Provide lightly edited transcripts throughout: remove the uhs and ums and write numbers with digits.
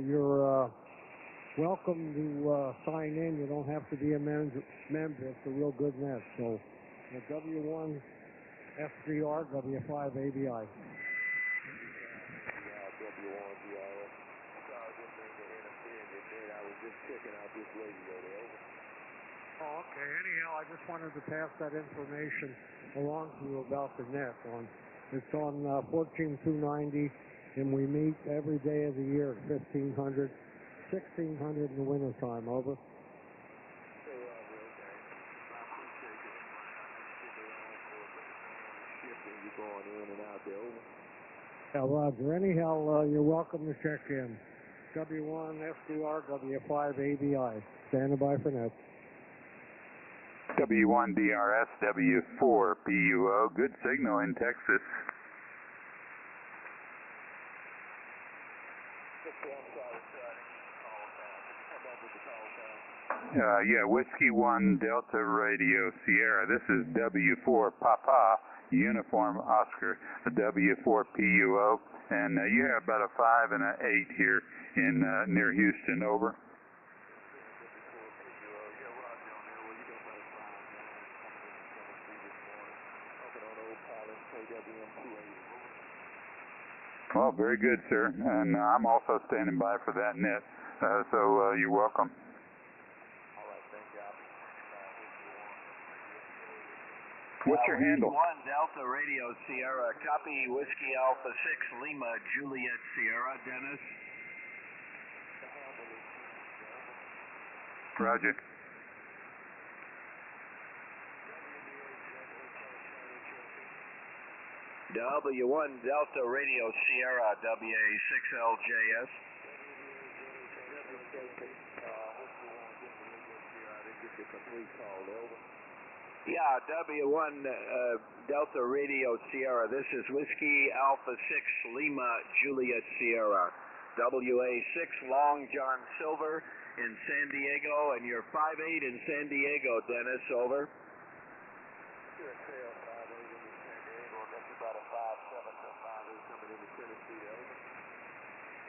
You're welcome to sign in. You don't have to be a member. It's a real good net. So W1 FCR, W5 ABI. W1 DRS. Sorry, didn't mean to interfere in your net. I was just checking out this radio there. Oh, okay. Anyhow, I just wanted to pass that information along to you about the net. It's on 14290, and we meet every day of the year at 1500, 1600 in the wintertime. Over. Going in and out there. Over. Yeah, Roger. Anyhow, you're welcome to check in. W1 FDR, W5 ABI. Standing by for net. W1 DRS, W4 PUO. Good signal in Texas. Yeah, Whiskey 1 Delta Radio Sierra. This is W4 Papa. Uniform Oscar, a W4 PUO, and you have about a 5 and an 8 here in near Houston. Over. Well, very good, sir, and I'm also standing by for that net, so you're welcome. What's your handle? 1 Delta Radio Sierra, copy Whiskey Alpha 6 Lima Juliet Sierra, Dennis. Roger. W1 Delta Radio Sierra, WA6LJS. Yeah, W1 Delta Radio Sierra. This is Whiskey Alpha 6 Lima Juliet Sierra. WA6 Long John Silver in San Diego, and you're 5'8 in San Diego, Dennis. Over.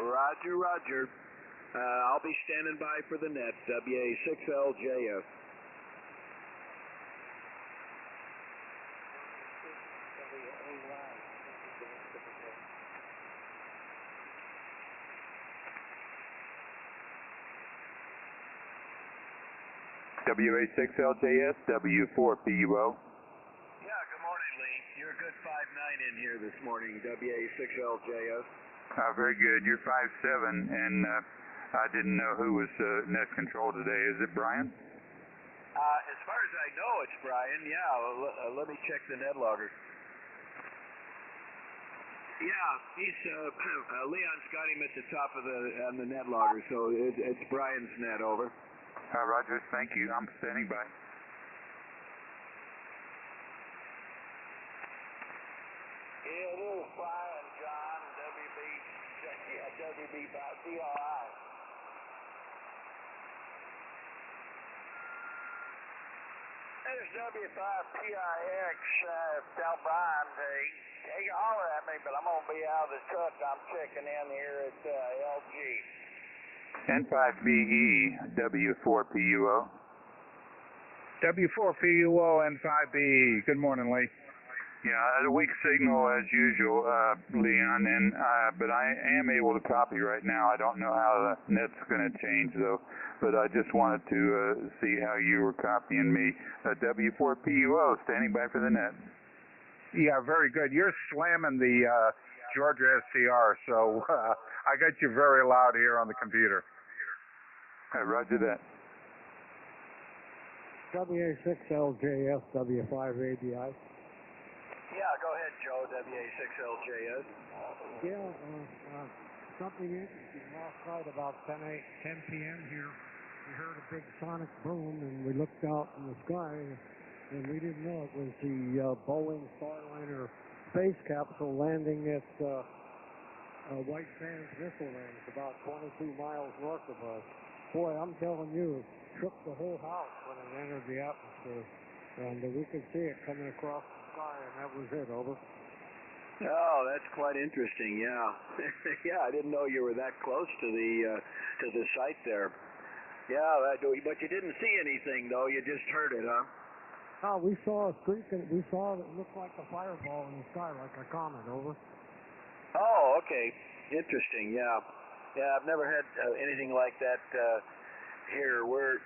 Roger, roger. I'll be standing by for the net, WA6LJS. WA6LJS, W4 PUO. Yeah, good morning, Lee. You're a good 5'9 in here this morning, WA6LJS. Very good. You're 5'7", and I didn't know who was net control today. Is it Brian? As far as I know, it's Brian. Yeah, let me check the net logger. Yeah, he's Leon's got him at the top of the net logger, so it's Brian's net. Over. Roger, thank you. I'm standing by. Yeah, it is Brian, John, WB by CRI. There's W5PIX, tell Brian he can holler at me, but I'm going to be out of the truck. I'm checking in here at LG. N5BE, W4 PUO. W4 PUO, N5BE. Good morning, Lee. Yeah, a weak signal as usual, Leon, and but I am able to copy right now. I don't know how the net's going to change, though, but I just wanted to see how you were copying me. W4 PUO, standing by for the net. Yeah, very good. You're slamming the Georgia SCR, so I got you very loud here on the computer. Roger that. WA6LJS, W5ABI. Yeah, go ahead, Joe, WA6LJS. Yeah, something interesting. Last night about 10 p.m. here, we heard a big sonic boom, and we looked out in the sky, and we didn't know it was the Boeing Starliner space capsule landing at White Sands Missile Range, about 22 miles north of us. Boy, I'm telling you, it shook the whole house when it entered the atmosphere, and we could see it coming across the sky, and that was it. Over. Oh, that's quite interesting. Yeah, yeah. I didn't know you were that close to the site there. Yeah, but you didn't see anything though. You just heard it, huh? Oh, we saw a streak, and we saw it looked like a fireball in the sky, like a comet. Over. Oh, okay. Interesting. Yeah, yeah. I've never had anything like that here. We're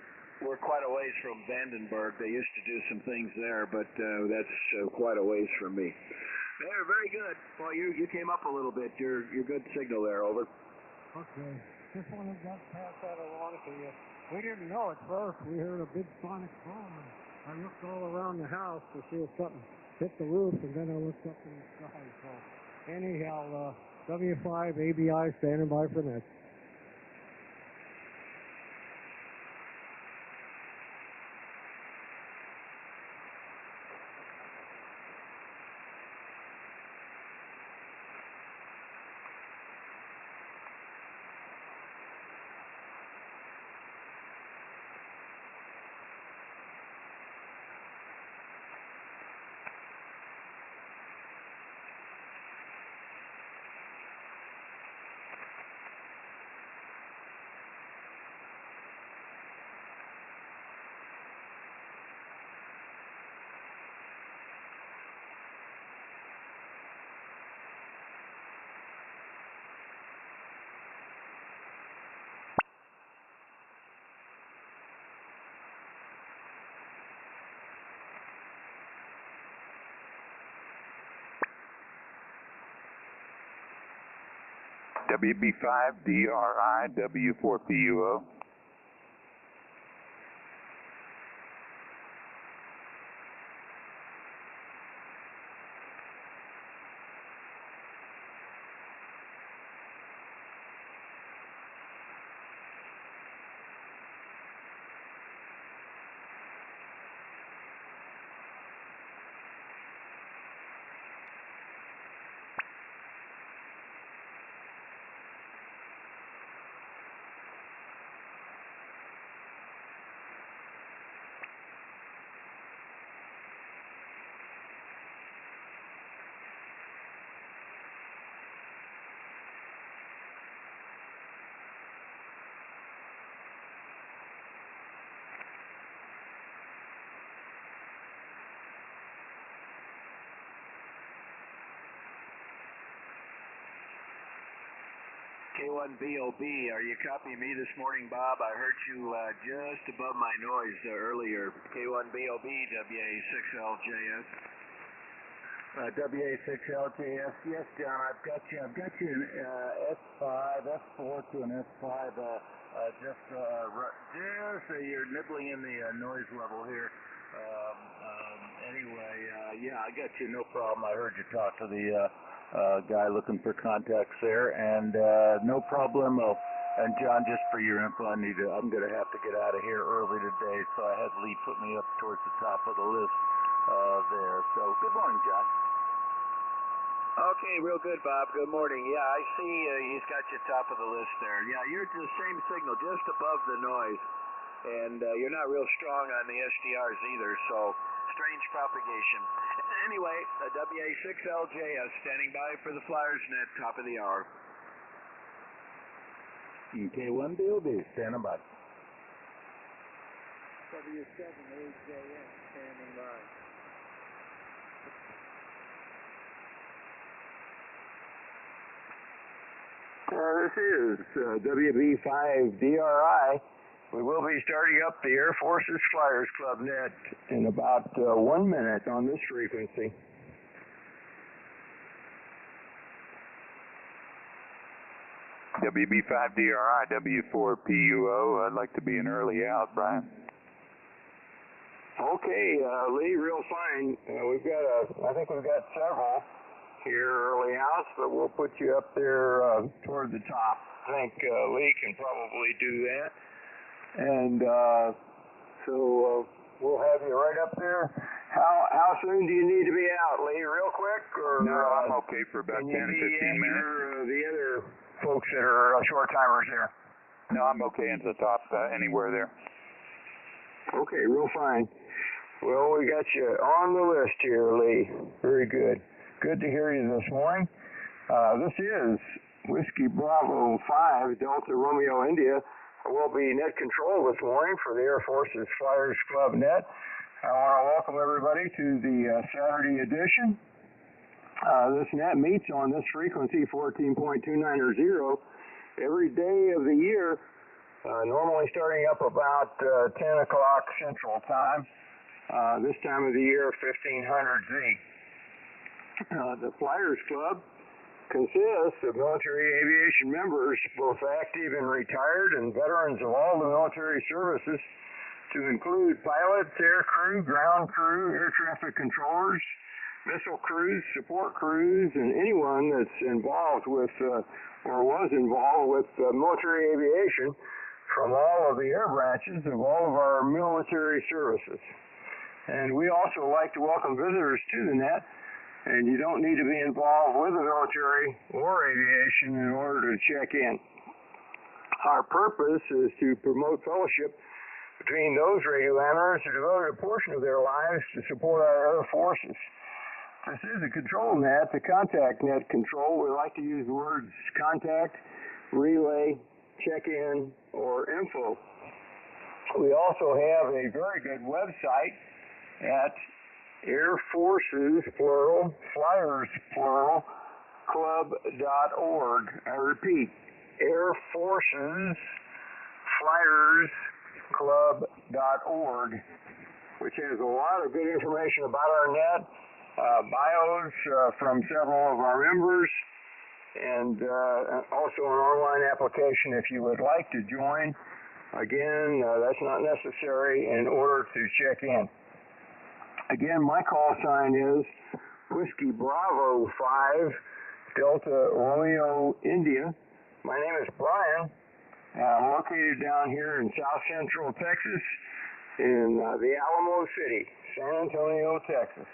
quite a ways from Vandenberg. They used to do some things there, but that's quite a ways from me. They're very good. Well, you came up a little bit. You're good signal there. Over. Okay. Just wanted to pass that along to you. We didn't know at first. We heard a big sonic boom, and I looked all around the house to see if something hit the roof, and then I looked up in the sky. So, anyhow, W5 ABI standing by for next. WB5DRI, W4PUO. K4YDB, are you copying me this morning, Bob? I heard you just above my noise earlier. K4YDB, WA6LJS. WA6LJS, yes, John, I've got you in S5, S4 to an S5, just so you're nibbling in the noise level here. Anyway, yeah, I got you, no problem. I heard you talk to the guy looking for contacts there, and no problemo. And John, just for your info, I'm going to have to get out of here early today, so I had Lee put me up towards the top of the list there. So, good morning, John. Okay, real good, Bob. Good morning. Yeah, I see he's got you top of the list there. Yeah, you're the same signal, just above the noise. And you're not real strong on the SDRs either, so strange propagation. Anyway, WA6LJS standing by for the Flyers Net, top of the hour. K4YDB standing by. W7AJS standing by. This is WB5DRI. We will be starting up the Air Force's Flyers Club net in about 1 minute on this frequency. WB5DRI, W4PUO. I'd like to be an early out, Brian. Okay, Lee, real fine. I think we've got several here early outs, but we'll put you up there toward the top. I think Lee can probably do that. And so we'll have you right up there. How soon do you need to be out, Lee? Real quick? Or, no, I'm okay for about 10, 15 minutes. The other folks that are short timers there. No, I'm okay into the top, anywhere there. Okay, real fine. Well, we got you on the list here, Lee. Very good. Good to hear you this morning. This is Whiskey Bravo 5 Delta Romeo India. We'll be net control this morning for the Air Force's Flyers Club net. I want to welcome everybody to the Saturday edition. This net meets on this frequency, 14.290, every day of the year, normally starting up about 10 o'clock Central Time. This time of the year, 1500 Z. The Flyers Club consists of military aviation members, both active and retired, and veterans of all the military services, to include pilots, air crew, ground crew, air traffic controllers, missile crews, support crews, and anyone that's involved with or was involved with military aviation from all of the air branches of all of our military services. And we also like to welcome visitors to the net, and you don't need to be involved with the military or aviation in order to check in. Our purpose is to promote fellowship between those radio amateurs who devoted a portion of their lives to support our air forces. This is a control net, the contact net control. We like to use the words contact, relay, check-in, or info. We also have a very good website at Air Forces, plural, Flyers, plural, club.org. I repeat, Air Forces, Flyers, club.org, which has a lot of good information about our net, bios from several of our members, and also an online application if you would like to join. Again, that's not necessary in order to check in. Again, my call sign is Whiskey Bravo 5 Delta Romeo India. My name is Brian. I'm located down here in South Central Texas in the Alamo City, San Antonio, Texas.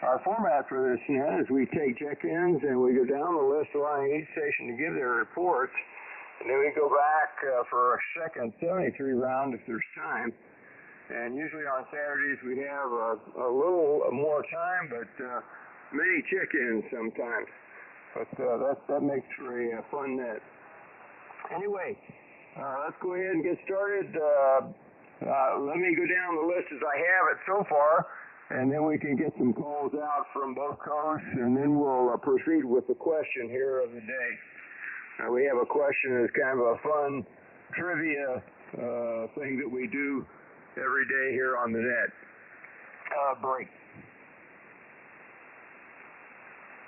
Our format for this net is we take check-ins and we go down the list allowing each station to give their reports, and then we go back for a second 73 round if there's time. And usually on Saturdays we have a little more time, but many check-ins sometimes. But that makes for a fun net. Anyway, let's go ahead and get started. Let me go down the list as I have it so far, and then we can get some calls out from both coasts, and then we'll proceed with the question here of the day. We have a question that's kind of a fun trivia thing that we do every day here on the net. Break.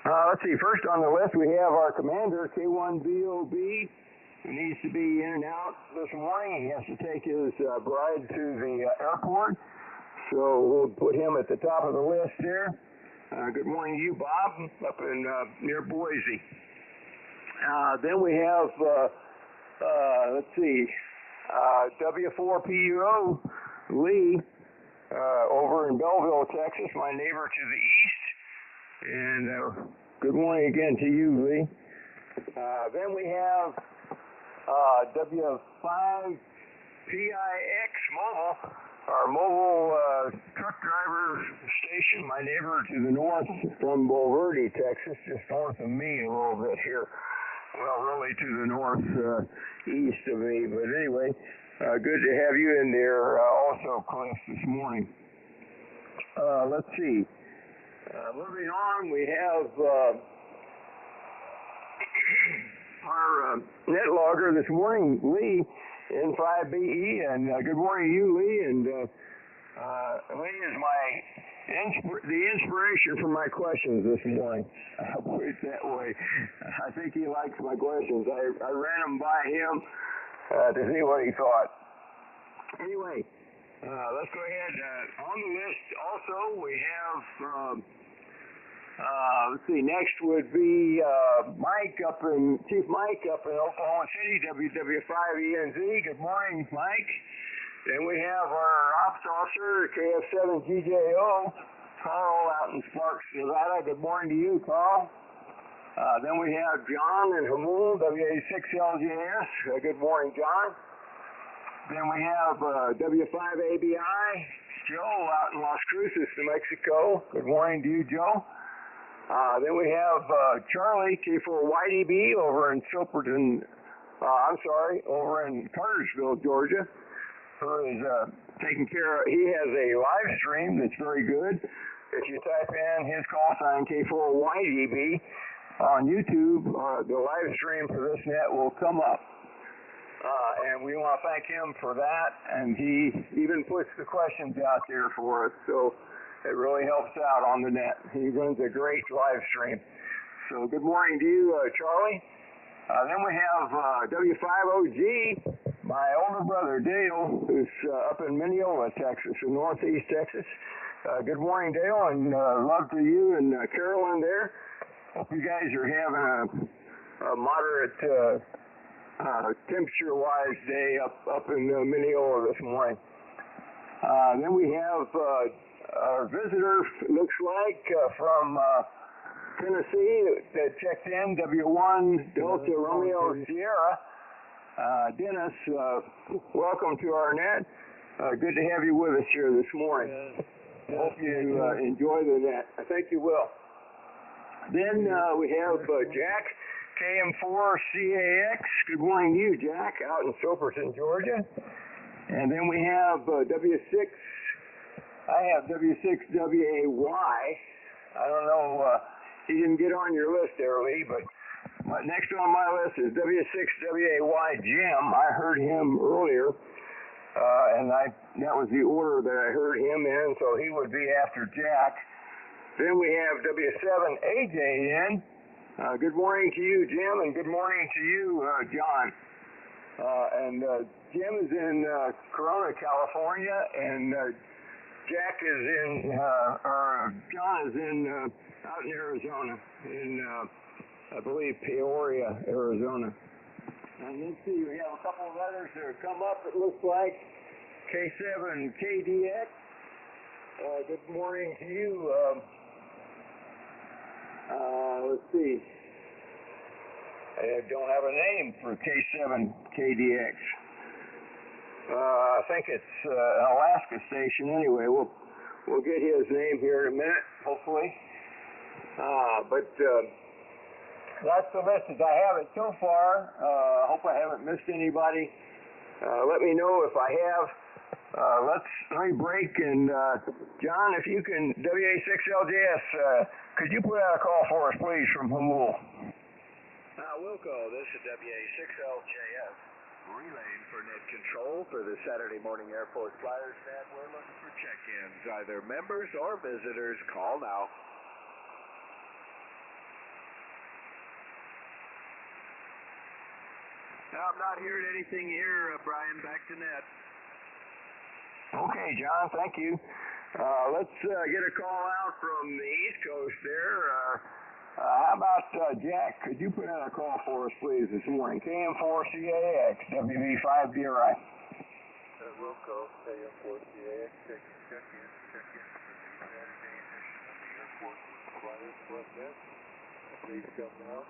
Let's see, first on the list we have our commander, K4YDB, who needs to be in and out this morning. He has to take his bride to the airport, so we'll put him at the top of the list there. Good morning to you, Bob, up in near Boise. Then we have, let's see, W4PUO Lee over in Belleville, Texas, my neighbor to the east. And good morning again to you, Lee. Then we have W5PIX Mobile, our mobile truck driver station, my neighbor to the north from Bulverde, Texas, just north of me a little bit here. Well, really to the northeast of me, but anyway, good to have you in there also, Cliff, this morning. Let's see. Moving on, we have our net logger this morning, Lee, N5BE, and good morning to you, Lee. And Lee is the inspiration for my questions this morning. I'll put it that way. I think he likes my questions. I ran them by him to see what he thought. Anyway, let's go ahead. On the list also we have, let's see, next would be Chief Mike up in Oklahoma City, WW5ENZ. Good morning, Mike. Then we have our ops officer, KF7GJO, Carl out in Sparks, Nevada. Good morning to you, Carl. Then we have John in Hamul, WA6LJS. Good morning, John. Then we have W5ABI, Joe out in Las Cruces, New Mexico. Good morning to you, Joe. Then we have Charlie, K4YDB, over in over in Cartersville, Georgia, who is taking care of, he has a live stream that's very good. If you type in his call sign, K4YDB, on YouTube, the live stream for this net will come up. And we want to thank him for that, and he even puts the questions out there for us, so it really helps out on the net. He runs a great live stream. So good morning to you, Charlie. Then we have W5OG, my older brother Dale, who's up in Mineola, Texas, in northeast Texas. Good morning, Dale, and love to you and Carolyn there. Hope you guys are having a moderate temperature-wise day up in Mineola this morning. Then we have our visitor, looks like, from Tennessee that checked in, W1 Delta Romeo Sierra. Dennis, welcome to our net. Good to have you with us here this morning. Hope you enjoy the net. I think you will. Then we have Jack, KM4CAX. Good morning to you, Jack, out in Soperton, Georgia. And then we have W6. I have W6WAY. I don't know, he didn't get on your list there, Lee, but next on my list is W6WAY Jim. I heard him earlier, and that was the order that I heard him in, so he would be after Jack. Then we have W7AJN. Good morning to you, Jim, and good morning to you, John. And Jim is in Corona, California, and Jack is John is out in Arizona, in I believe Peoria, Arizona. And let's see, we have a couple of others that have come up. It looks like K7KDX. Good morning to you. Let's see. I don't have a name for K7KDX. I think it's an Alaska station anyway. We'll get his name here in a minute, hopefully. But that's the list as I have it so far. Hope I haven't missed anybody. Let me know if I have. Let me break, and John, if you can, WA6LJS, could you put out a call for us, please, from Hamul? Wilco, this is WA6LJS, relaying for net control for the Saturday morning Air Force Flyers net. We're looking for check-ins, either members or visitors. Call now. I'm not hearing anything here, Brian. Back to net. Okay, John, thank you. Let's get a call out from the East Coast there. How about Jack? Could you put out a call for us, please, this morning? KM4CAX, WV5DRI. Wilco, KM4CAX, check in. Saturday edition of the Air Force Flyers Net. Please come now.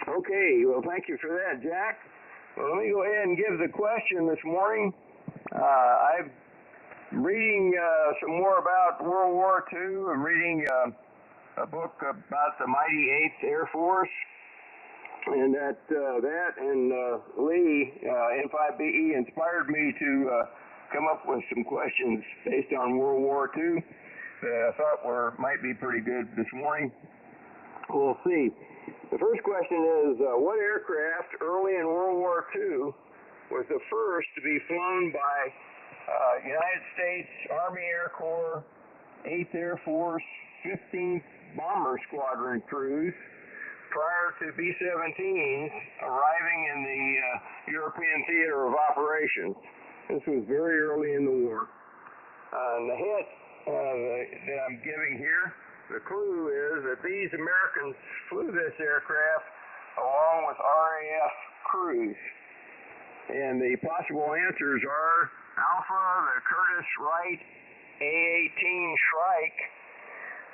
Okay, well, thank you for that, Jack. Well, let me go ahead and give the question this morning. I'm reading some more about World War II. I'm reading a book about the mighty 8th Air Force, and that and Lee, N5BE, inspired me to come up with some questions based on World War II that I thought might be pretty good this morning. We'll see. The first question is, what aircraft early in World War II was the first to be flown by United States Army Air Corps, 8th Air Force, 15th Bomber Squadron crews prior to B-17s arriving in the European theater of operations? This was very early in the war. And the hint that I'm giving here, the clue is that these Americans flew this aircraft along with RAF crews. And the possible answers are Alpha, the Curtiss Wright A-18 Shrike,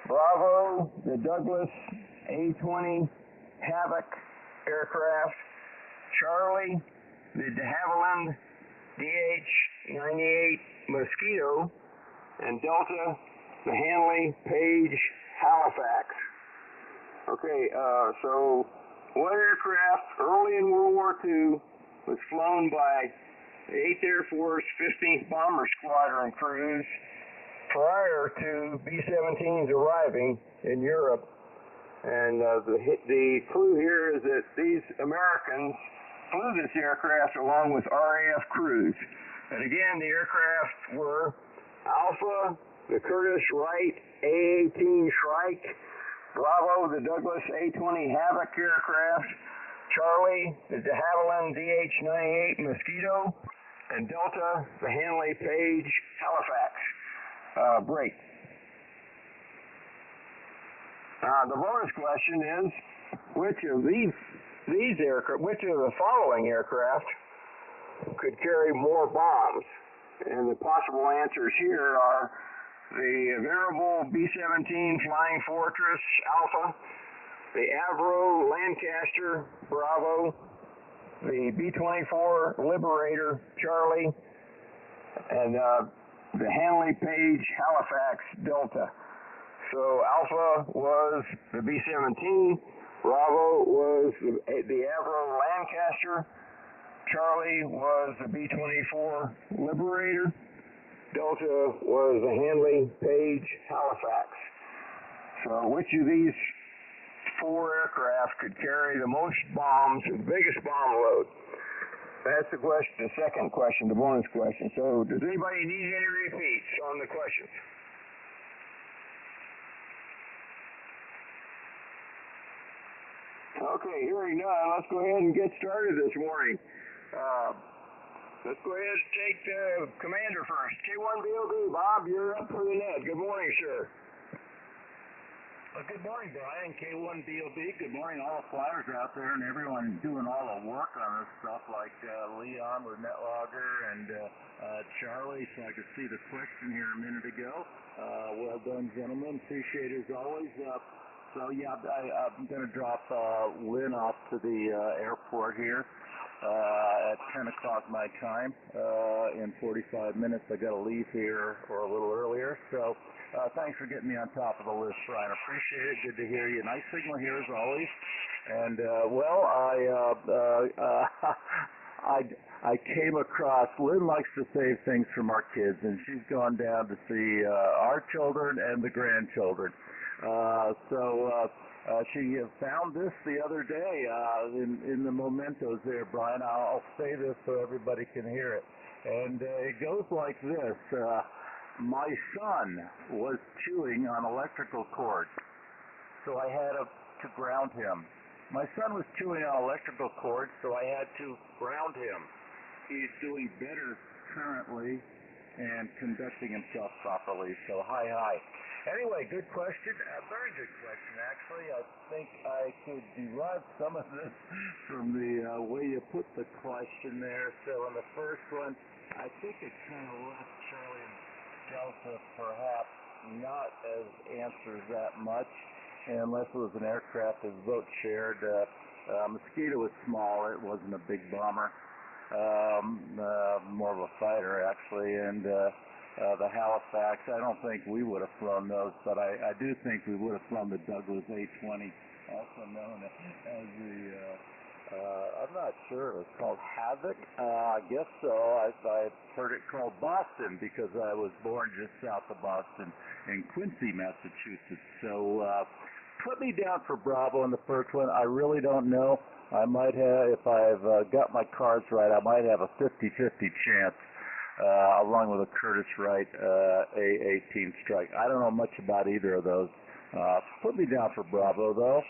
Bravo, the Douglas A-20 Havoc aircraft, Charlie, the de Havilland DH-98 Mosquito, and Delta, the Hanley Page Halifax. Okay, so what aircraft early in World War II was flown by the 8th Air Force 15th Bomber Squadron crews prior to B-17s arriving in Europe? And the clue here is that these Americans flew this aircraft along with RAF crews. And again, the aircraft were Alpha, the Curtiss Wright A-18 Shrike, Bravo, the Douglas A-20 Havoc aircraft, Charlie, the de Havilland DH-98 Mosquito, and Delta, the Hanley Page Halifax. Break. The bonus question is, which of the following aircraft could carry more bombs? And the possible answers here are the venerable B-17 Flying Fortress Alpha, the Avro Lancaster Bravo, the B-24 Liberator Charlie, and the Hanley Page Halifax Delta. So Alpha was the B-17, Bravo was the Avro Lancaster, Charlie was the B-24 Liberator, Delta was the Hanley Page Halifax. So which of these four aircraft could carry the most bombs, the biggest bomb load? That's the question, the second question, the bonus question. So does anybody need any repeats on the questions? Okay, hearing none, let's go ahead and get started this morning. Let's go ahead and take the commander first. K4YDB, Bob, you're up for the net. Good morning, sir. Well, good morning, Brian. K4YDB. Good morning, all the flyers out there and everyone doing all the work on this stuff, like Leon with NetLogger and Charlie. So I could see the question here a minute ago. Well done, gentlemen. Appreciate it as always. So yeah, I'm going to drop Lynn off to the airport here at 10 o'clock my time. In 45 minutes, I got to leave here or a little earlier. So thanks for getting me on top of the list, Brian. Appreciate it. Good to hear you. Nice signal here as always. And I came across, Lynn likes to save things from our kids, and she's gone down to see our children and the grandchildren. She found this the other day in the mementos there, Brian. I'll say this so everybody can hear it. And it goes like this. My son was chewing on electrical cords, so I had to ground him. My son was chewing on electrical cords, so I had to ground him. He's doing better currently and conducting himself properly, so hi. Anyway, good question. Very good question, actually. I think I could derive some of this from the way you put the question there. So in the first one, I think it kind of left Charlie and Delta perhaps not as answers that much, unless it was an aircraft that was both shared. Mosquito was small. It wasn't a big bomber. More of a fighter, actually, and the Halifax, I don't think we would have flown those, but I do think we would have flown the Douglas A-20, also known as the, I'm not sure, it's called Havoc. I guess so. I've heard it called Boston because I was born just south of Boston in Quincy, Massachusetts. So put me down for Bravo in the first one. I really don't know. I might have, if I've got my cards right, I might have a 50-50 chance. Along with a Curtiss Wright A-18 Strike. I don't know much about either of those. Put me down for Bravo, though.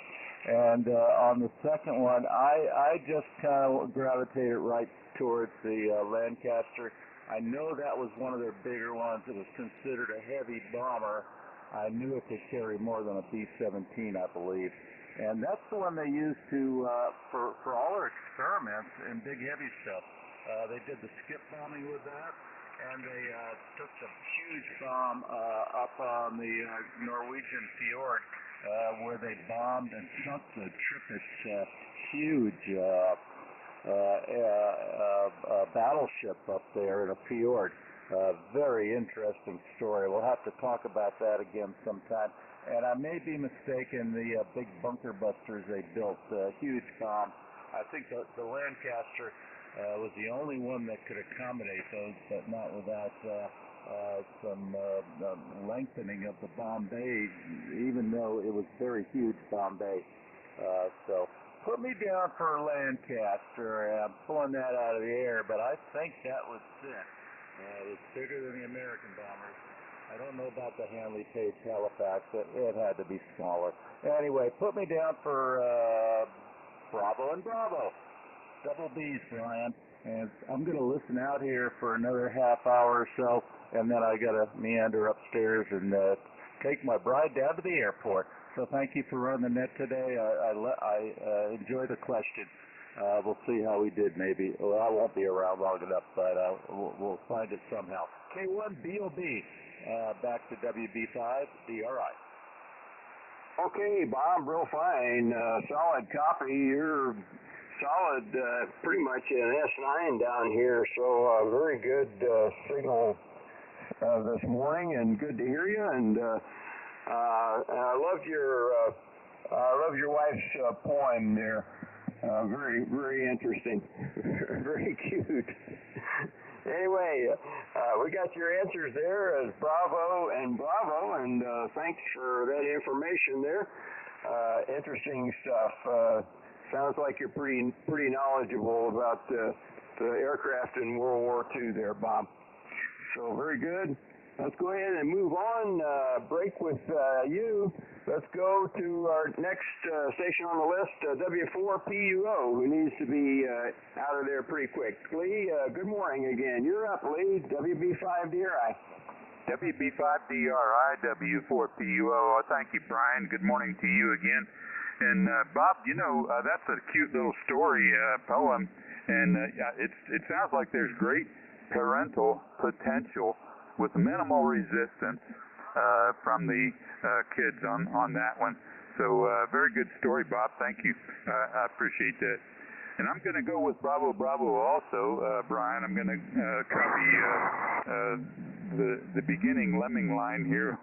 And on the second one, I just kind of gravitated right towards the Lancaster. I know that was one of their bigger ones. It was considered a heavy bomber. I knew it could carry more than a B-17, I believe. And that's the one they used to for all their experiments in big heavy stuff. They did the skip bombing with that, and they took the huge bomb up on the Norwegian fjord where they bombed and sunk the Tripit's huge battleship up there in a fjord. Very interesting story. We'll have to talk about that again sometime. And I may be mistaken, the big bunker busters they built, huge bomb. I think the Lancaster was the only one that could accommodate those, but not without some lengthening of the bomb bay, even though it was very huge bomb bay. So put me down for Lancaster. I'm pulling that out of the air, but I think that was it. It was bigger than the American bombers. I don't know about the Handley Page Halifax. It had to be smaller. Anyway, put me down for Bravo and Bravo. Double B's, Brian. And I'm going to listen out here for another half hour or so, and then I got to meander upstairs and take my bride down to the airport. So thank you for running the net today. I enjoy the question. We'll see how we did maybe. Well, I won't be around long enough, but we'll find it somehow. K4YDB, back to WB5 DRI. Okay, Bob, real fine. Solid copy. You're solid, pretty much an S9 down here, so very good signal this morning, and good to hear you. And I loved your wife's poem there. Very, very interesting. Very cute. Anyway, we got your answers there as Bravo and Bravo, and thanks for that information there. Interesting stuff. Sounds like you're pretty knowledgeable about the aircraft in World War II there, Bob. So very good. Let's go ahead and move on. Break with you. Let's go to our next station on the list, W4PUO, who needs to be out of there pretty quick. Lee, good morning again. You're up, Lee. WB5DRI. WB5DRI, W4PUO. Thank you, Brian. Good morning to you again. And Bob, you know, that's a cute little story, poem, and it sounds like there's great parental potential with minimal resistance from the kids on that one. So very good story, Bob. Thank you. I appreciate that. And I'm going to go with Bravo Bravo also, Brian. I'm going to copy the beginning lemming line here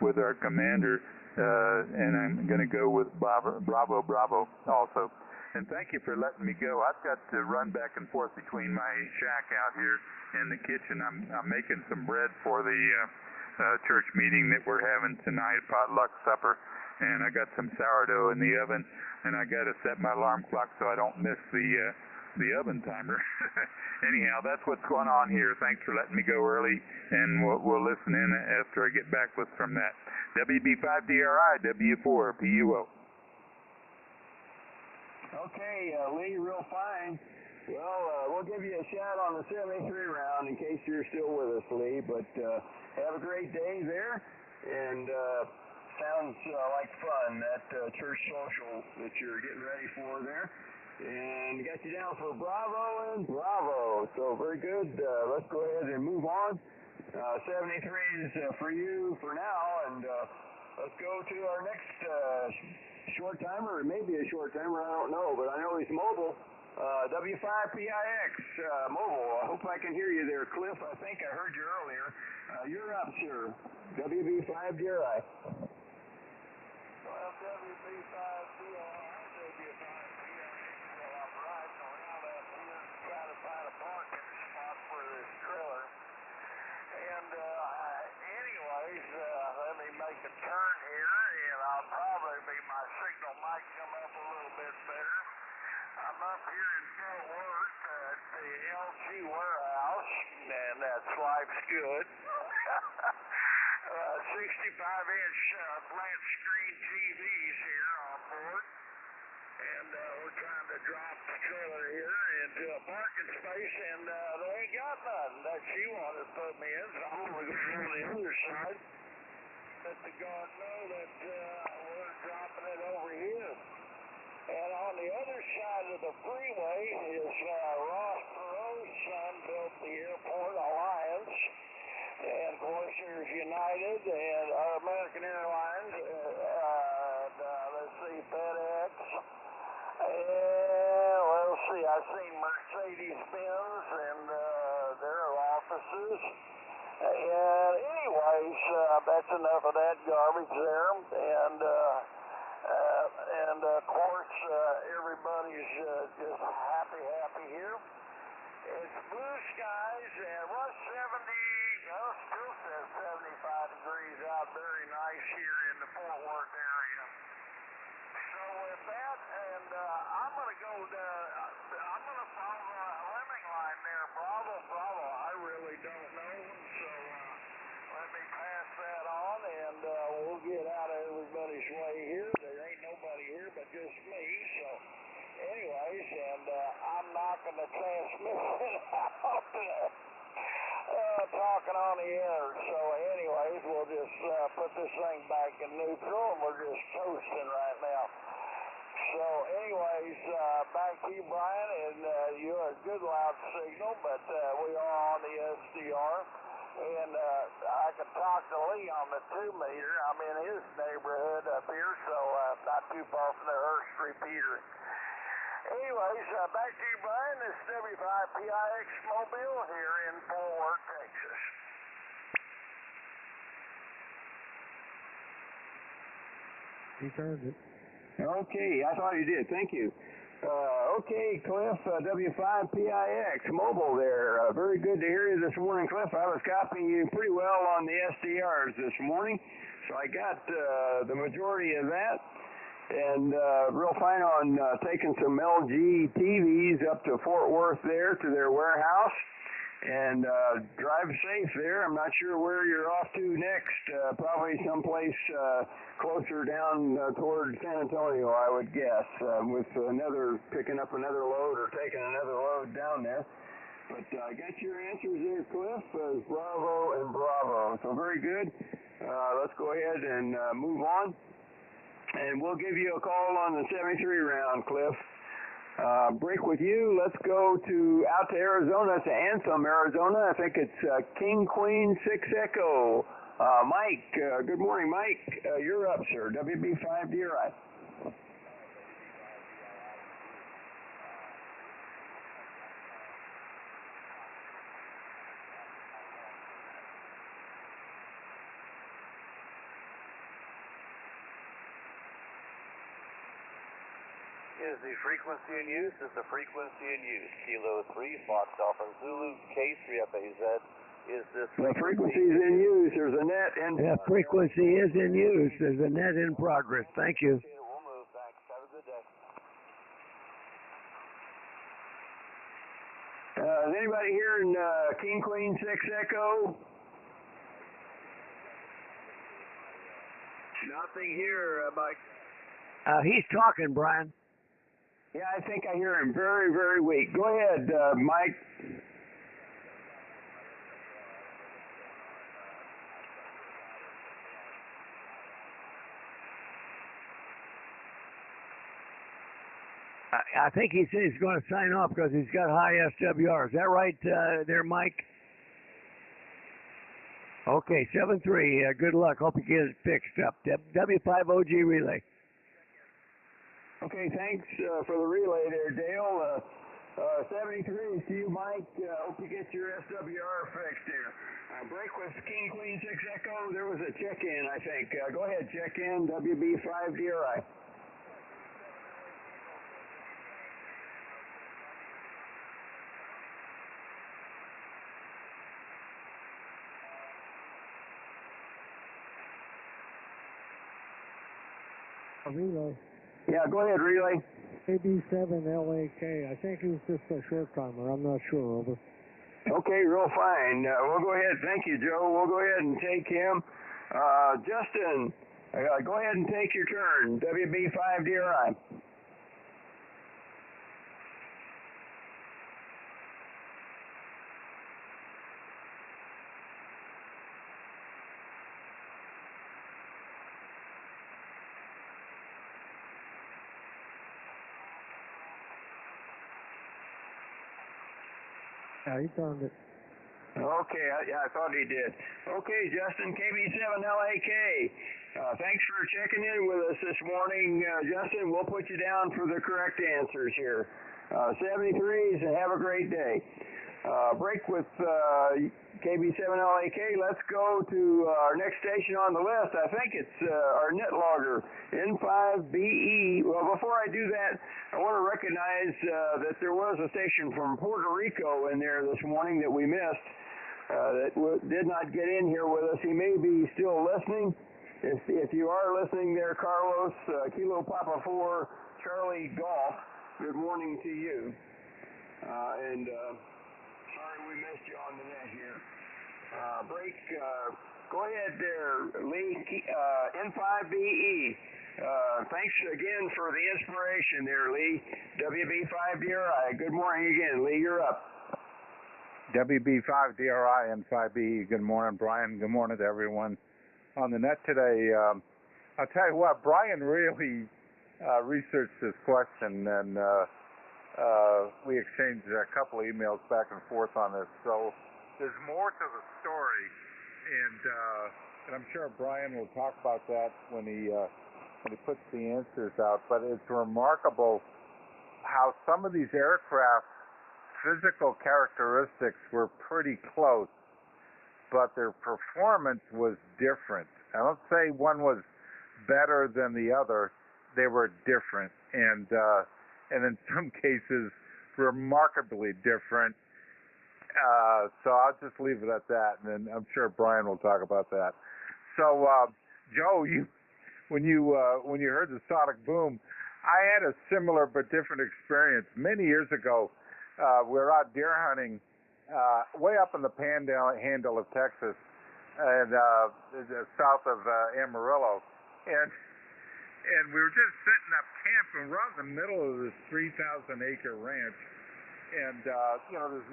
with our commander. And I'm going to go with Bravo Bravo also. And thank you for letting me go. I've got to run back and forth between my shack out here and the kitchen. I'm making some bread for the church meeting that we're having tonight, potluck supper. And I got some sourdough in the oven, and I got to set my alarm clock so I don't miss the oven timer. Anyhow, that's what's going on here. Thanks for letting me go early, and we'll listen in after I get back from that. WB5DRI, W4PUO. Okay, Lee, real fine. Well, we'll give you a shout on the 73 round in case you're still with us, Lee. But have a great day there, and sounds like fun, that church social that you're getting ready for there. And got you down for Bravo and Bravo. So very good. Let's go ahead and move on. 73 is for you for now, and let's go to our next short timer. It may be a short timer, I don't know, but I know he's mobile. W5PIX mobile. I hope I can hear you there, Cliff. I think I heard you earlier. You're up, sir. WB5DRI. Well, WB5DRI, well, I'm riding around out here trying to find a parking spot for this trailer. And anyways, let me make a turn here, and my signal might come up a little bit better. I'm up here in Fort Worth at the LG warehouse, and that's life's good. 65-inch flat screen TVs here on board, and we're trying to drop the trailer here into a parking space, and they ain't got none that she wanted to put me in, so I'm going to go on the other side. Let the God know that we're dropping it over here. And on the other side of the freeway is Ross Perot's son built the Airport Alliance. And of course there's United and American Airlines, and let's see, FedEx, and let's see, I seen Mercedes-Benz and their offices. And anyways, that's enough of that garbage there. And of course, everybody's just happy here. It's blue skies and what's 70, well, still says 75 degrees out. Very nice here in the Fort Worth area. So with that, and I'm going to go down, I'm going to follow the lemming line there. Bravo. I really don't know. So let me pass that on, and we'll get out of everybody's way here. There ain't nobody here but just me. So anyways, and I'm knocking the transmission out there. Talking on the air. So anyways, we'll just put this thing back in neutral, and we're just coasting right now. So anyways, back to you, Brian, and you're a good loud signal, but we are on the SDR, and I can talk to Lee on the 2-meter. I'm in his neighborhood up here, so not too far from the Hearst repeater. Anyways, back to you, Brian. This is W5PIX Mobile here in Fort Worth, Texas. He turned it. Okay, I thought you did. Thank you. Okay, Cliff, W5PIX Mobile there. Very good to hear you this morning, Cliff. I was copying you pretty well on the SDRs this morning, so I got the majority of that. And real fine on taking some LG TVs up to Fort Worth there to their warehouse. And drive safe there. I'm not sure where you're off to next. Probably someplace closer down toward San Antonio, I would guess, with picking up another load or taking another load down there. But I got your answers there, Cliff, as Bravo and Bravo. So very good. Let's go ahead and move on. And we'll give you a call on the 73 round, Cliff. Break with you. Let's go out to Arizona, to Anthem, Arizona. I think it's King Queen 6 Echo. Mike, good morning, Mike. You're up, sir. WB5DRI. Is the frequency in use? Is the frequency in use? Kilo 3, Fox Alpha Zulu, K3FAZ. Is this the frequency is in use? There's a net in. Yeah, frequency is in use. There's a net in progress. Thank you. We'll move. Thanks. Have a good day. Is anybody here in King Queen 6 Echo? Nothing here, Mike. He's talking, Brian. Yeah, I think I hear him very, very weak. Go ahead, Mike. I think he said he's going to sign off because he's got high SWR. Is that right there, Mike? Okay, 7-3. Good luck. Hope you get it fixed up. W5OG relay. Okay, thanks for the relay there, Dale. 73, see you, Mike. Hope you get your SWR fixed there. Break with King Queen 6 Echo. There was a check-in, I think. Go ahead, check-in, WB5DRI. A relay. Yeah, go ahead, relay. AB7LAK. I think he was just a short timer. I'm not sure. Over. Okay, real fine. We'll go ahead. Thank you, Joe. We'll go ahead and take him. Justin, go ahead and take your turn. WB5DRI. Yeah, he turned it. Okay, I thought he did. Okay, Justin, KB7LAK. Thanks for checking in with us this morning, Justin. We'll put you down for the correct answers here. 73s, and have a great day. Break with KB7LAK. Let's go to our next station on the list. I think it's our net logger, N5BE. Well, before I do that, I want to recognize that there was a station from Puerto Rico in there this morning that we missed, that did not get in here with us. He may be still listening. If you are listening there, Carlos, Kilo Papa 4, Charlie Golf, good morning to you. And sorry we missed you on the net here. Break, go ahead there, Lee, N5BE. Thanks again for the inspiration there, Lee. WB5DRI, good morning again. Lee, you're up. WB5DRI and 5BE, good morning, Brian. Good morning to everyone on the net today. I'll tell you what, Brian really researched this question, and we exchanged a couple of emails back and forth on this. So there's more to the story, and I'm sure Brian will talk about that when he puts the answers out. But it's remarkable how some of these aircraft physical characteristics were pretty close, but their performance was different. I don't say one was better than the other. They were different, and in some cases remarkably different. So I'll just leave it at that, and then I'm sure Brian will talk about that. So Joe, when you heard the sonic boom, I had a similar but different experience many years ago. We were out deer hunting way up in the panhandle of Texas, and south of Amarillo, and we were just setting up camp, and we're out in the middle of this 3,000-acre ranch, and there's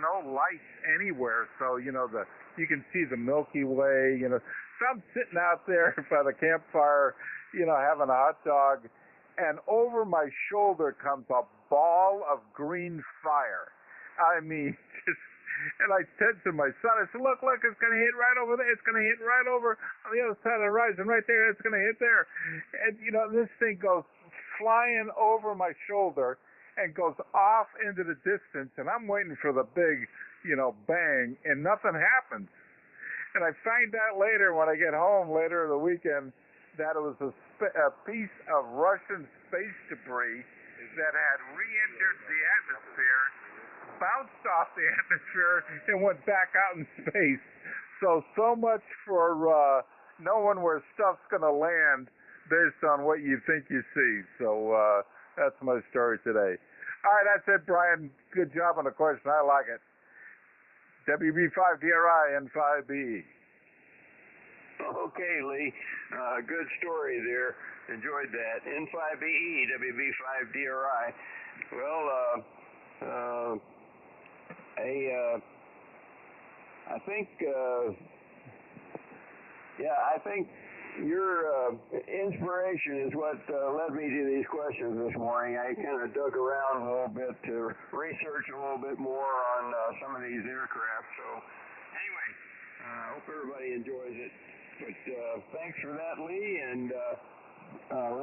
no lights anywhere, so you can see the Milky Way. So I'm sitting out there by the campfire, having a hot dog, and over my shoulder comes a ball of green fire. I mean, and I said to my son, I said, look, it's going to hit right over there. It's going to hit right over on the other side of the horizon, right there. It's going to hit there. And, this thing goes flying over my shoulder and goes off into the distance, and I'm waiting for the big, bang, and nothing happens. And I find out later when I get home later in the weekend that it was a piece of Russian space debris that had re-entered the atmosphere, bounced off the atmosphere, and went back out in space. So much for knowing where stuff's going to land based on what you think you see. So that's my story today. All right, that's it, Brian. Good job on the question. I like it. WB5DRI and 5BE. Okay, Lee. Good story there. Enjoyed that. N5BE, WB5DRI. Well, I think your inspiration is what led me to these questions this morning. I kind of dug around a little bit to research a little bit more on some of these aircraft. So anyway, I hope everybody enjoys it. But thanks for that, Lee, and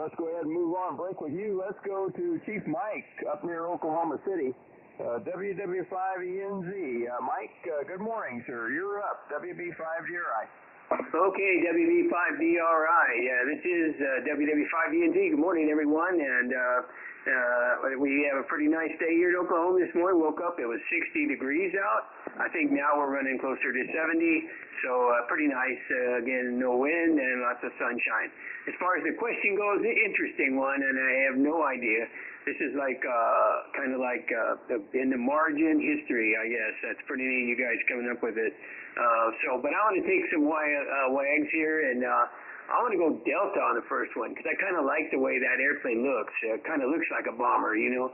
let's go ahead and move on. Break with you. Let's go to Chief Mike up near Oklahoma City, WW5ENZ. Mike, good morning, sir. You're up, WB5DRI. Okay, WB5DRI. This is WW5ENZ. Good morning, everyone, and we have a pretty nice day here in Oklahoma this morning. Woke up, it was 60 degrees out. I think now we're running closer to 70, so pretty nice. Again, no wind and lots of sunshine. As far as the question goes, interesting one, and I have no idea. This is like kind of like in the margin history, I guess. That's pretty neat, you guys coming up with it. But I want to take some wags here, and I want to go Delta on the first one, because I kind of like the way that airplane looks. It kind of looks like a bomber, So,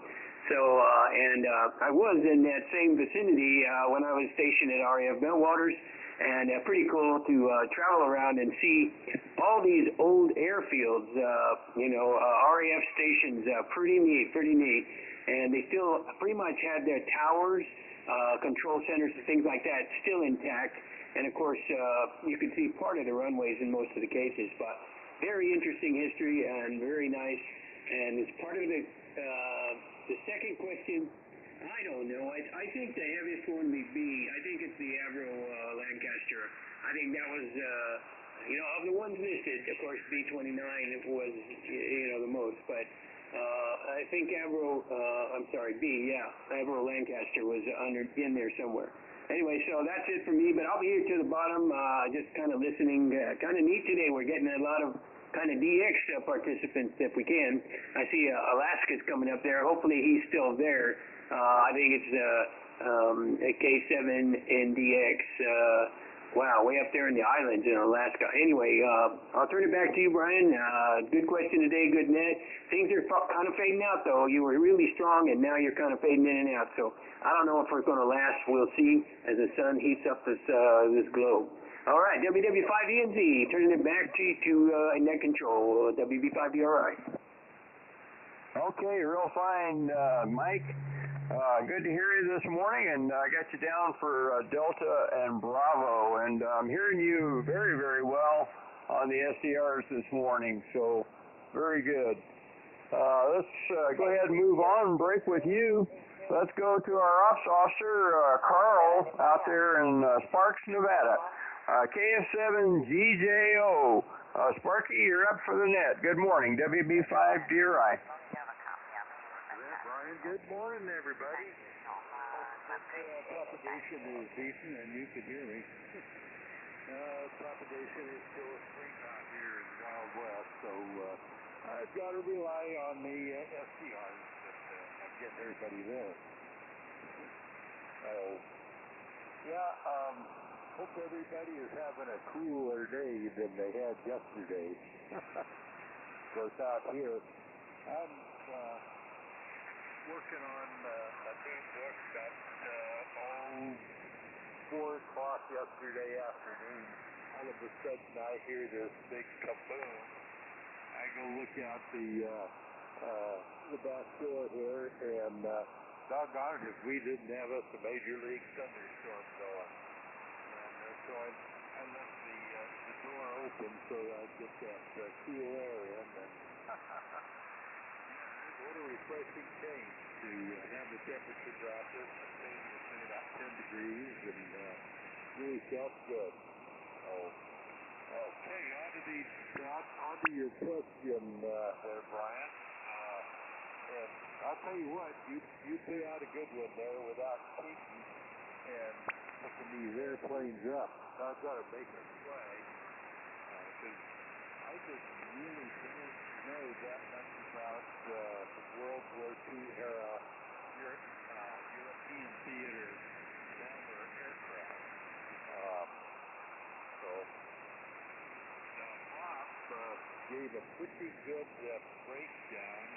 I was in that same vicinity when I was stationed at RAF Bellwaters, and pretty cool to travel around and see all these old airfields, RAF stations, pretty neat. And they still pretty much had their towers, control centers, and things like that still intact. and of course, you can see part of the runways in most of the cases, but very interesting history and very nice, and it's part of the second question. I don't know. I think the heaviest one would be B. I think it's the Avro Lancaster. I think that was, of the ones listed, of course, B-29 was, the most. But I think Avro Lancaster was in there somewhere. Anyway, so that's it for me. But I'll be here to the bottom, just kind of listening. Kind of neat today. We're getting a lot of kind of DX participants if we can. I see Alaska's coming up there. Hopefully he's still there. I think it's a K7NDX. Wow, way up there in the islands in Alaska. Anyway, I'll turn it back to you, Brian. Good question today, good net. Things are kind of fading out, though. You were really strong, and now you're kind of fading in and out. So I don't know if we're going to last. We'll see as the sun heats up this globe. All right, WW5ENZ, turning it back to net control, WB5DRI. Okay, real fine, Mike. Good to hear you this morning, and I got you down for Delta and Bravo, and I'm hearing you very, very well on the SDRs this morning, so very good. Let's go ahead and move on and break with you. Let's go to our ops officer, Carl, out there in Sparks, Nevada. KF7GJO. Sparky, you're up for the net. Good morning, WB5DRI. Brian, good morning, everybody. Propagation is decent, and you can hear me. Propagation is still a springtime here in the Wild West, so I've got to rely on the SDRs that I'm getting everybody there. Hope everybody is having a cooler day than they had yesterday. Of course, out here, I'm working on a new book that 4 o'clock yesterday afternoon. All of a sudden, I hear this big kaboom. I go look out the back door here, and doggone it if we didn't have us a major league thunderstorm going. And so I left the door open so I'd get that cool air in. And what a refreshing change to have the temperature drop this and stay within about 10 degrees, and really felt good. Okay, on to your question there, Brian. And I'll tell you what, you threw out a good one there without peeking and picking these airplanes up. I've got to make a play, because I just really don't know that much about World War II era European theater bomber aircraft. So Bob gave a pretty good breakdown.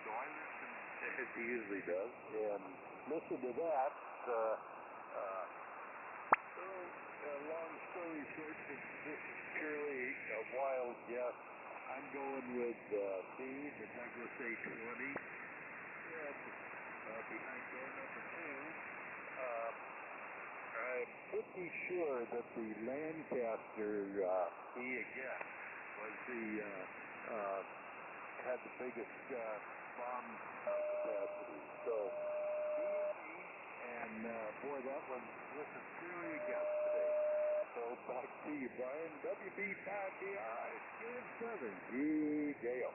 So I listened, as he usually does, and listened to that. Long story short, this is purely a wild guess. I'm going with B, the Douglas A-20, and behind door number 2. I'm pretty sure that the Lancaster B again was had the biggest bomb capacity. So B, and boy, this is purely a guess today. So back to you, Brian. WB5DRI, KF7GJO.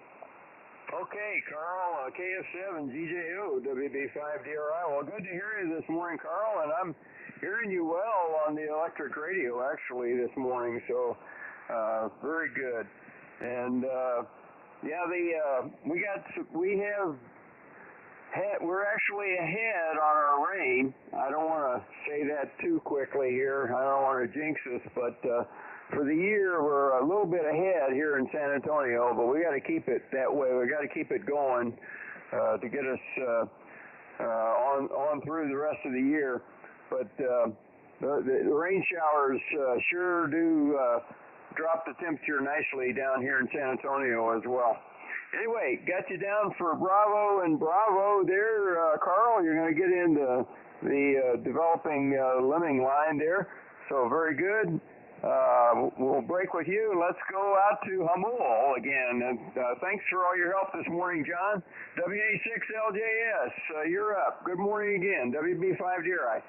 Okay, Carl, KF7GJO, WB5DRI. Well, good to hear you this morning, Carl, and I'm hearing you well on the electric radio, actually, this morning, so very good. And, we're actually ahead on our rain. I don't want to say that too quickly here. I don't want to jinx us, but for the year, we're a little bit ahead here in San Antonio, but we got to keep it that way. We got to keep it going to get us on through the rest of the year. But the rain showers sure do drop the temperature nicely down here in San Antonio as well. Anyway, got you down for Bravo and Bravo there, Carl. You're going to get into the developing lemming line there So very good. We'll break with you. Let's go out to Hamul again. And thanks for all your help this morning, John. WA6LJS, you're up. Good morning again. WB5DRI.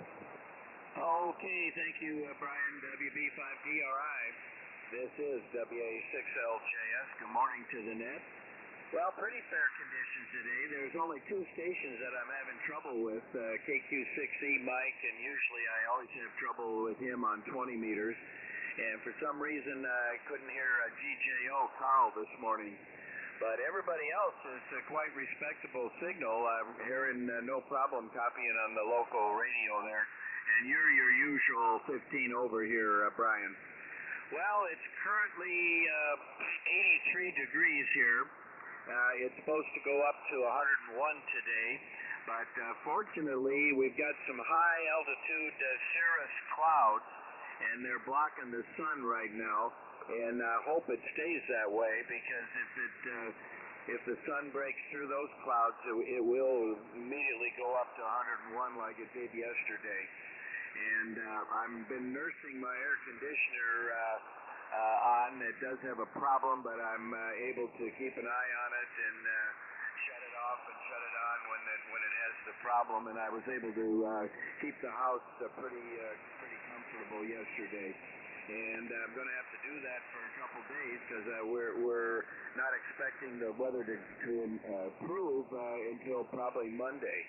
Okay, thank you, Brian. WB5DRI. This is WA6LJS. Good morning to the net. Well, pretty fair conditions today. There's only two stations that I'm having trouble with, KQ6E Mike, and usually I always have trouble with him on 20 meters. And for some reason, I couldn't hear GJO Carl this morning. But everybody else is a quite respectable signal. I'm hearing no problem copying on the local radio there. And you're your usual 15 over here, Brian. Well, it's currently 83 degrees here. It's supposed to go up to 101 today, but fortunately we've got some high altitude cirrus clouds, and they're blocking the sun right now, and I hope it stays that way, because if the sun breaks through those clouds, it will immediately go up to 101 like it did yesterday. And I've been nursing my air conditioner on. It does have a problem, but I'm able to keep an eye on it and shut it off and shut it on when it has the problem. And I was able to keep the house pretty comfortable yesterday. And I'm going to have to do that for a couple days, because we're not expecting the weather to improve until probably Monday.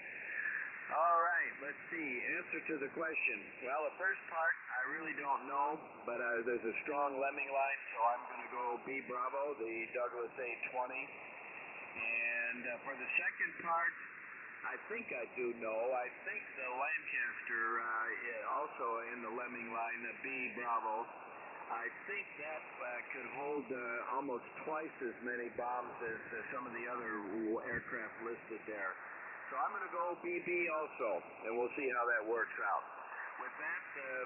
All right, let's see. Answer to the question. Well, the first part, I really don't know, but there's a strong lemming line, so I'm going to go B Bravo, the Douglas 820. And for the second part, I think I do know. I think the Lancaster, also in the lemming line, the B Bravo, I think that could hold almost twice as many bombs as some of the other aircraft listed there. So I'm going to go BB also, and we'll see how that works out. With that,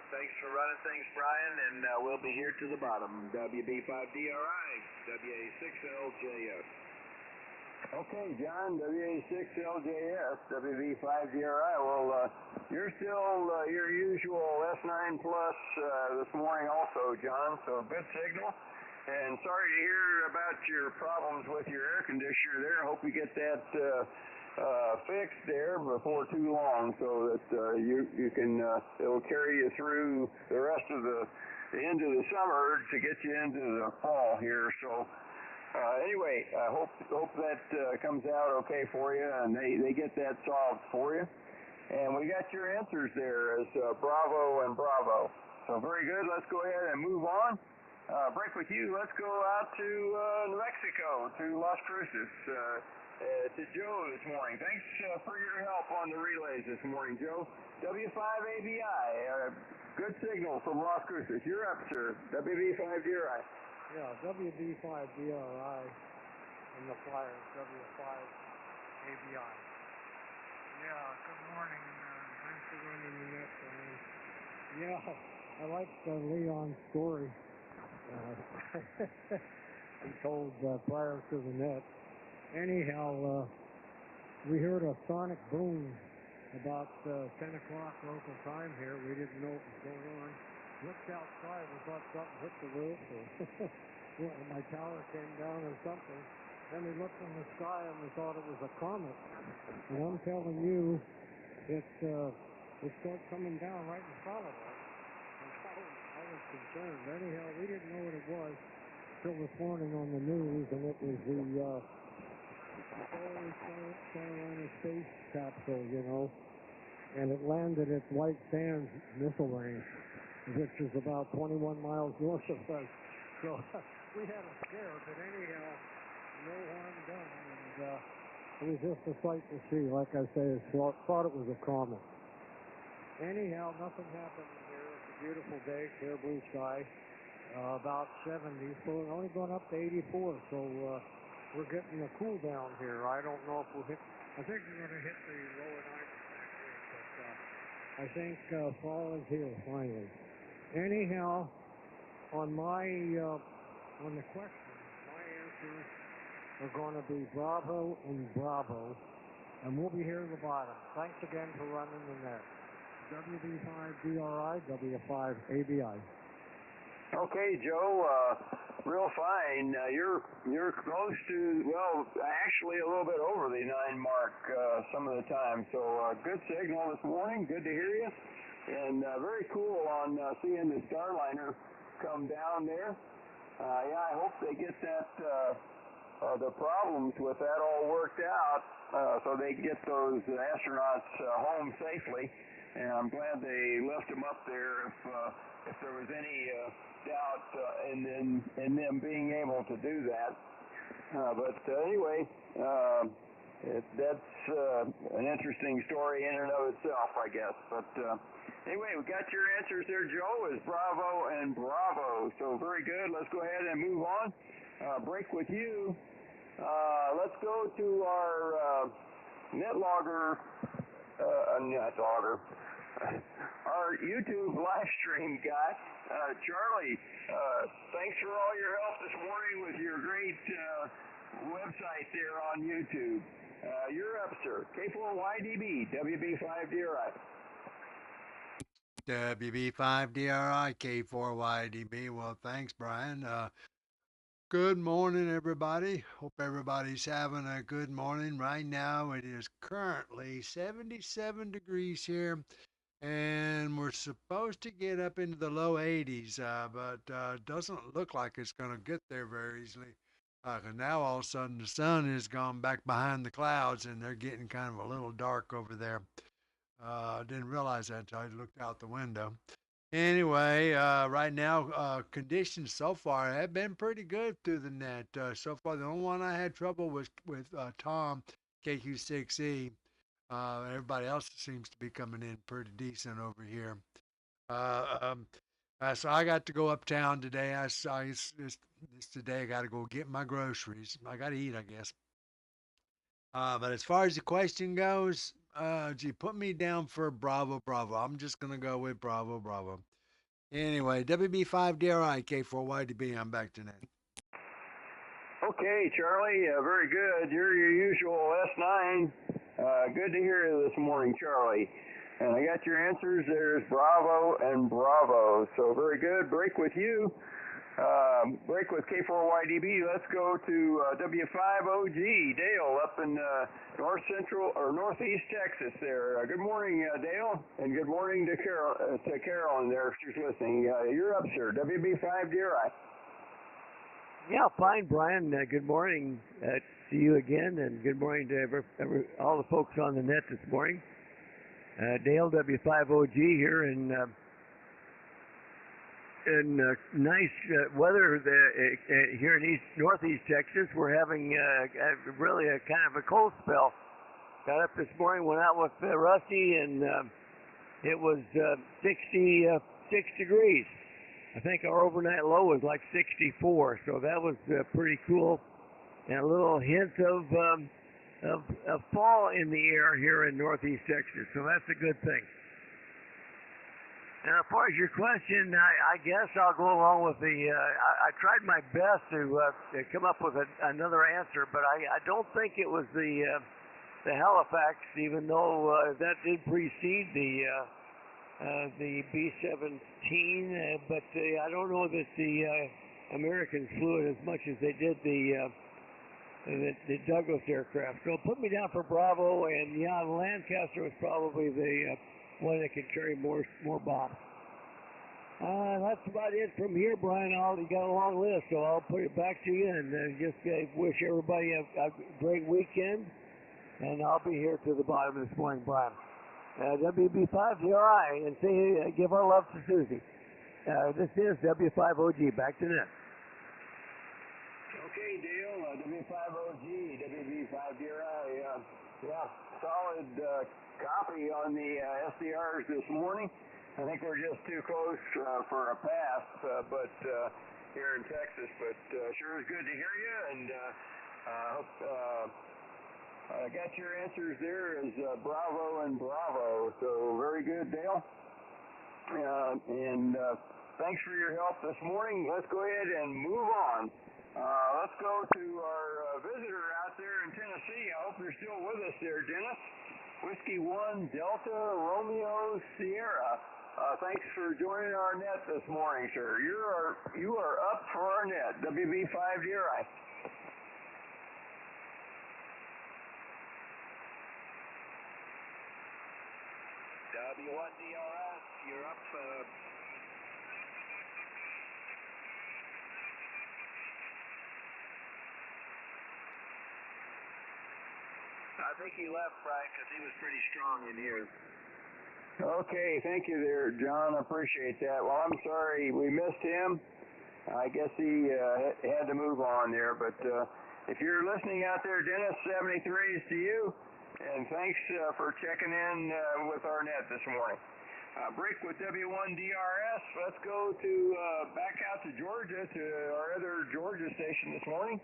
thanks for running things, Brian, and we'll be here to the bottom. WB5DRI, WA6LJS. Okay, John, WA6LJS, WB5DRI. Well, you're still your usual S9 plus this morning also, John, so good signal. And sorry to hear about your problems with your air conditioner there. I hope you get that fixed there before too long, so that you can it'll carry you through the rest of the end of the summer to get you into the fall here. So anyway, I hope that comes out okay for you, and they get that solved for you. And we got your answers there as Bravo and Bravo. So very good. Let's go ahead and move on. Break with you. Let's go out to New Mexico, to Las Cruces. To Joe this morning. Thanks for your help on the relays this morning, Joe. W5ABI, good signal from Las Cruces. You're up, sir. WB5DRI. Yeah, WB5DRI in the Flyers, W5ABI. Yeah, good morning. Thanks for running the net, Brian. Yeah, I like Leon's story. He told prior to the net. Anyhow, we heard a sonic boom about 10 o'clock local time here. We didn't know what was going on. Looked outside, we thought something hit the roof, or my tower came down or something. Then we looked in the sky and we thought it was a comet. And I'm telling you, it started coming down right in front of us. And I was concerned. Anyhow, we didn't know what it was until this morning on the news, and it was the Carolina space capsule, you know, and it landed at White Sands Missile Range, which is about 21 miles north of us. So we had a scare, but anyhow, no harm done, and it was just a sight to see. Like I say, thought it was a comet. Anyhow, nothing happened here. It's a beautiful day, clear blue sky, about 70, so we're only going up to 84, so we're getting a cool down here. I don't know if we'll hit, I think we're going to hit the lower 90s next week, but I think fall is here finally. Anyhow, on the question, my answers are going to be Bravo and Bravo, and we'll be here at the bottom. Thanks again for running the net. WB5DRI, W5ABI. Okay, Joe, real fine. You're close to, well, actually a little bit over the 9 mark some of the time. So good signal this morning. Good to hear you. And very cool on seeing the Starliner come down there. Yeah, I hope they get that the problems with that all worked out so they get those astronauts home safely. And I'm glad they left them up there if there was any doubt in them being able to do that. But anyway, that's an interesting story in and of itself, I guess. But anyway, we got your answers there, Joe, is Bravo and Bravo. So very good. Let's go ahead and move on. Break with you. Let's go to our our YouTube live stream guy, Charlie. Thanks for all your help this morning with your great website there on YouTube. You're up, sir. K4YDB, WB5DRI. WB5DRI, K4YDB. Well, thanks, Brian. Good morning, everybody. Hope everybody's having a good morning. Right now, it is currently 77 degrees here, and we're supposed to get up into the low 80s, but doesn't look like it's going to get there very easily. 'Cause now all of a sudden the sun has gone back behind the clouds, and they're getting kind of a little dark over there. Didn't realize that until I looked out the window. Anyway, right now, conditions so far have been pretty good through the net. So far, the only one I had trouble was with Tom, KQ6E. Everybody else seems to be coming in pretty decent over here. So I got to go uptown today. This today I got to go get my groceries. I got to eat, I guess. But as far as the question goes, gee, put me down for Bravo, Bravo. I'm just going to go with Bravo, Bravo. Anyway, WB5DRI, K4YDB, I'm back to net. Okay, Charlie, very good. You're your usual S9. Good to hear you this morning, Charlie. And I got your answers. There's Bravo and Bravo. So very good. Break with you. Break with K4YDB. Let's go to W5OG, Dale, up in north central or northeast Texas there. Good morning, Dale, and good morning to Carolyn there if she's listening. You're up, sir. WB5DRI. Yeah, fine, Brian. Good morning to you again, and good morning to all the folks on the net this morning. Dale, W5OG here, and nice weather here in northeast Texas. We're having really a kind of a cold spell. Got up this morning, went out with Rusty, and it was 66 degrees. I think our overnight low was like 64, so that was pretty cool. And a little hint of fall in the air here in northeast Texas, so that's a good thing. And as far as your question, I guess I'll go along with I tried my best to come up with another answer, but I don't think it was the Halifax, even though that did precede the B-17. But I don't know that the Americans flew it as much as they did the Douglas aircraft. So put me down for Bravo, and yeah, the Lancaster was probably the one that could carry more bombs. That's about it from here, Brian. You got a long list, so I'll put it back to you, and just wish everybody a great weekend. And I'll be here to the bottom this morning, Brian. WB5DRI, and give our love to Susie. This is W5OG. Back to net. Okay, Dale. W5OG, WB5DRI. Yeah, solid copy on the SDRs this morning. I think we're just too close for a pass, but here in Texas. But sure was good to hear you, and hope I got your answers there as Bravo and Bravo. So very good, Dale. And thanks for your help this morning. Let's go ahead and move on. Let's go to our visitor out there in Tennessee. I hope you're still with us there, Dennis. Whiskey 1 Delta Romeo Sierra. Thanks for joining our net this morning, sir. You are up for our net, WB5DRI. W1DRS, you're up. I think he left, Brian, because he was pretty strong in here. Okay, thank you there, John. I appreciate that. Well, I'm sorry we missed him. I guess he had to move on there. But if you're listening out there, Dennis, 73 is to you. And thanks for checking in with our net this morning. Break with W1DRS. Let's go to back out to Georgia, to our other Georgia station this morning.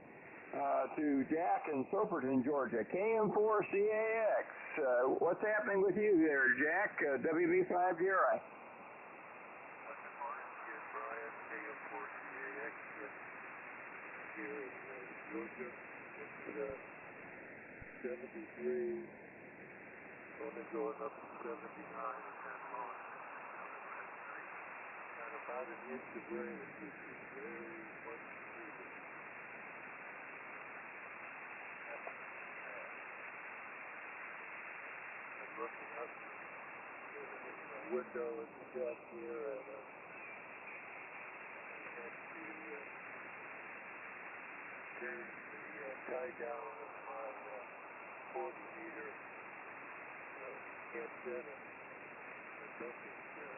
To Jack in Soperton, Georgia. KM4CAX. What's happening with you there, Jack? WB5DRI. Good morning, Brian. KM4CAX here in Georgia. It's 73, only going up to 79 and then lost last night. Got about an inch of rain, which is very much needed. I'm looking up in the window in the deck here and I can change the tie down of my 40 meter antenna. I think it's the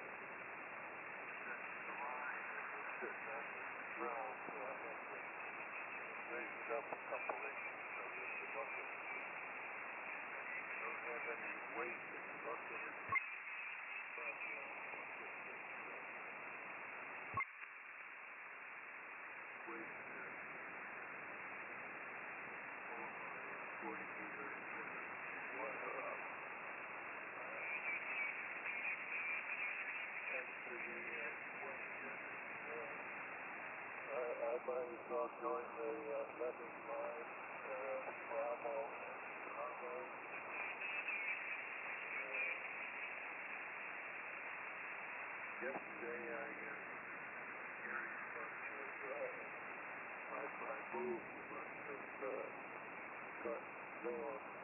line that was sitting on the ground, so I have to raise it up a couple inches so that the bucket don't have any weight in the bucket. Weight 40 meters water up. As to the question, I might as well join the 11 line, Bravo. Yesterday I carried a bunch of, I moved a bunch of cut logs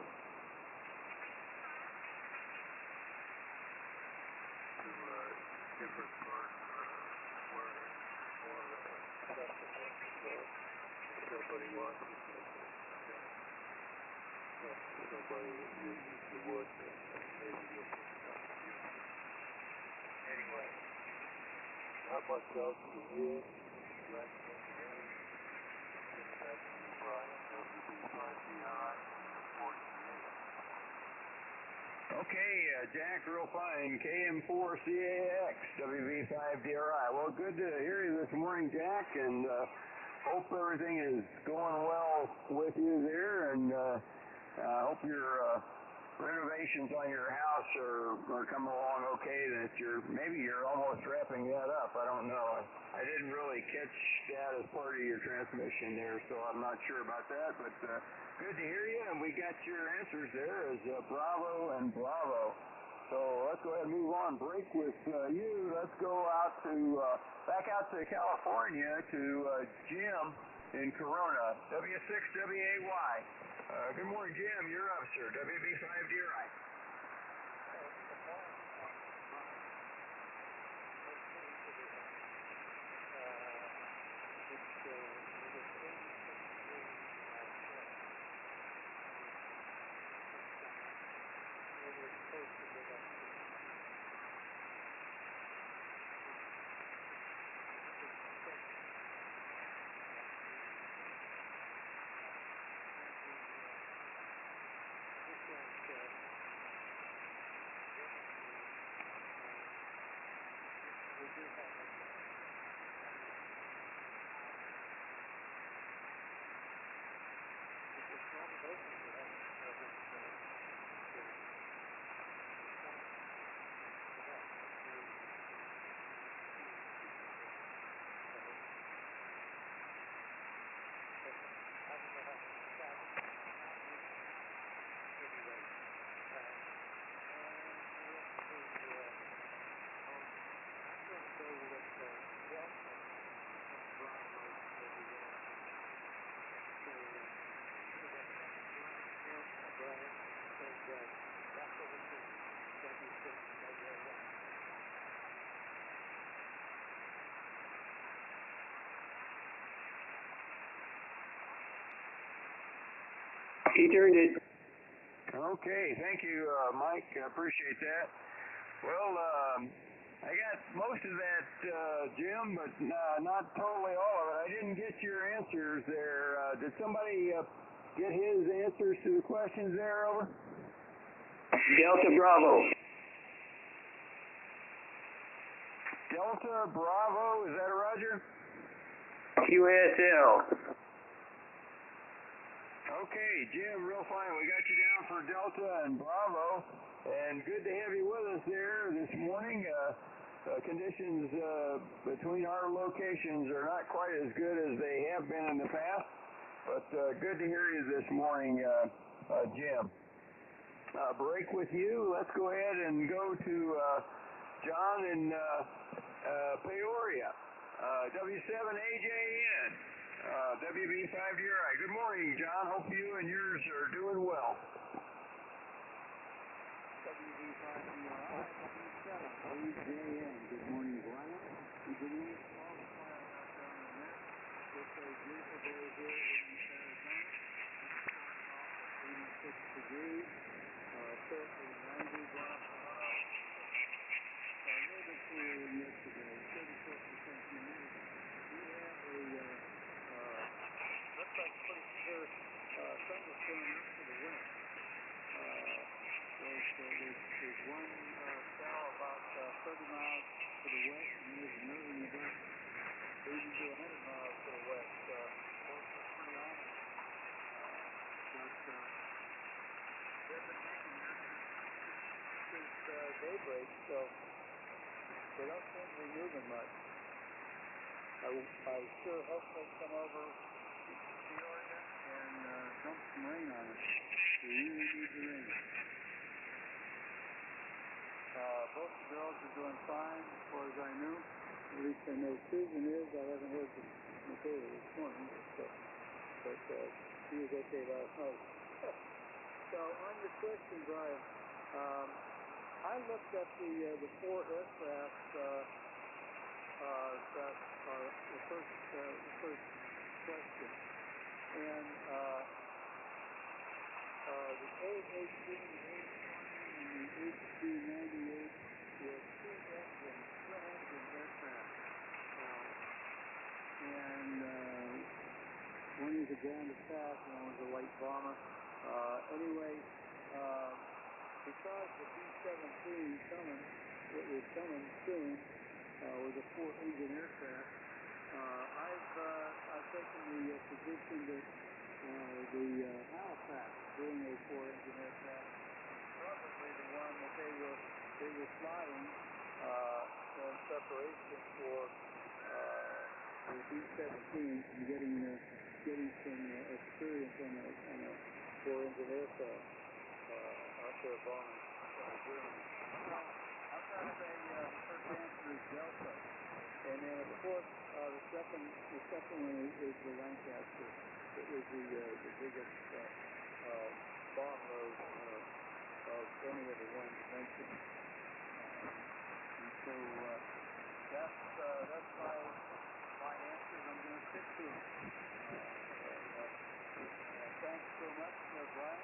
to different parts where it's more accessible. So if somebody wants it, somebody that uses the wood, maybe you'll put it up to you. Anyway, not much else to do. That's Brian, WB5DRI, 48. Okay, Jack, real fine. KM4CAX, WB5DRI. Well, good to hear you this morning, Jack, and hope everything is going well with you there, and I hope your renovations on your house are coming along okay, that maybe you're almost wrapping that up. I don't know. I didn't really catch that as part of your transmission there, so I'm not sure about that, but good to hear you, and we got your answers there as Bravo and Bravo. So let's go ahead and move on. Break with you. Let's go out to back out to California to Jim in Corona, W6WAY. Good morning, Jim. You're up, sir. WB5DRI. He turned it. Okay, thank you, Mike. I appreciate that. Well, I got most of that, Jim, but not totally all of it. I didn't get your answers there. Did somebody get his answers to the questions there, over? Delta Bravo. Delta Bravo, is that a Roger? QSL. Okay, Jim, real fine. We got you down for Delta and Bravo, and good to have you with us there this morning. Conditions between our locations are not quite as good as they have been in the past, but good to hear you this morning, Jim. Break with you. Let's go ahead and go to John in Peoria, W7AJN. WB5DRI. Good morning, John. Hope you and yours are doing well. WB5DRI, W7AJN. Good morning, Brian. Good morning, all the fire back down in the net. It's a beautiful day here in Arizona. It's starting off at 86 degrees. Currently 90 drops. A little bit cooler than yesterday. 34% humidity. We have a looks like pretty severe thunderstorm up to the west. There's one cell about 30 miles to the west, and there's another in about 80 to 100 miles to the west. Both are pretty ominous. But they've been making here since daybreak, so they don't seem to be moving much. I sure hope they come over Peoria and dump some rain on us. We really need the rain. Both the girls are doing fine as far as I know. At least I know Susan is. I haven't heard from Michaela this morning, but she was okay last night. So on your question, Brian, I looked at the 4 aircraft that are the first question. And the A18, the A20, and the HD98 were twin engine aircraft. And one was a ground attack, one was a light bomber. Anyway, because the B-17 coming, it was coming soon, was a 4-engine aircraft. I've taken the position that the Halifax, being a 4-engine aircraft, probably the one that they were flying in preparation for the B-17 and getting some experience on a 4-engine aircraft out there bombing Germany. I've got a first answer is Delta. And then, of course, the second one is the Lancaster. It was the biggest bomb load of any of the ones mentioned. And so that's my answers. I'm going to stick to them. Thanks so much, Brian,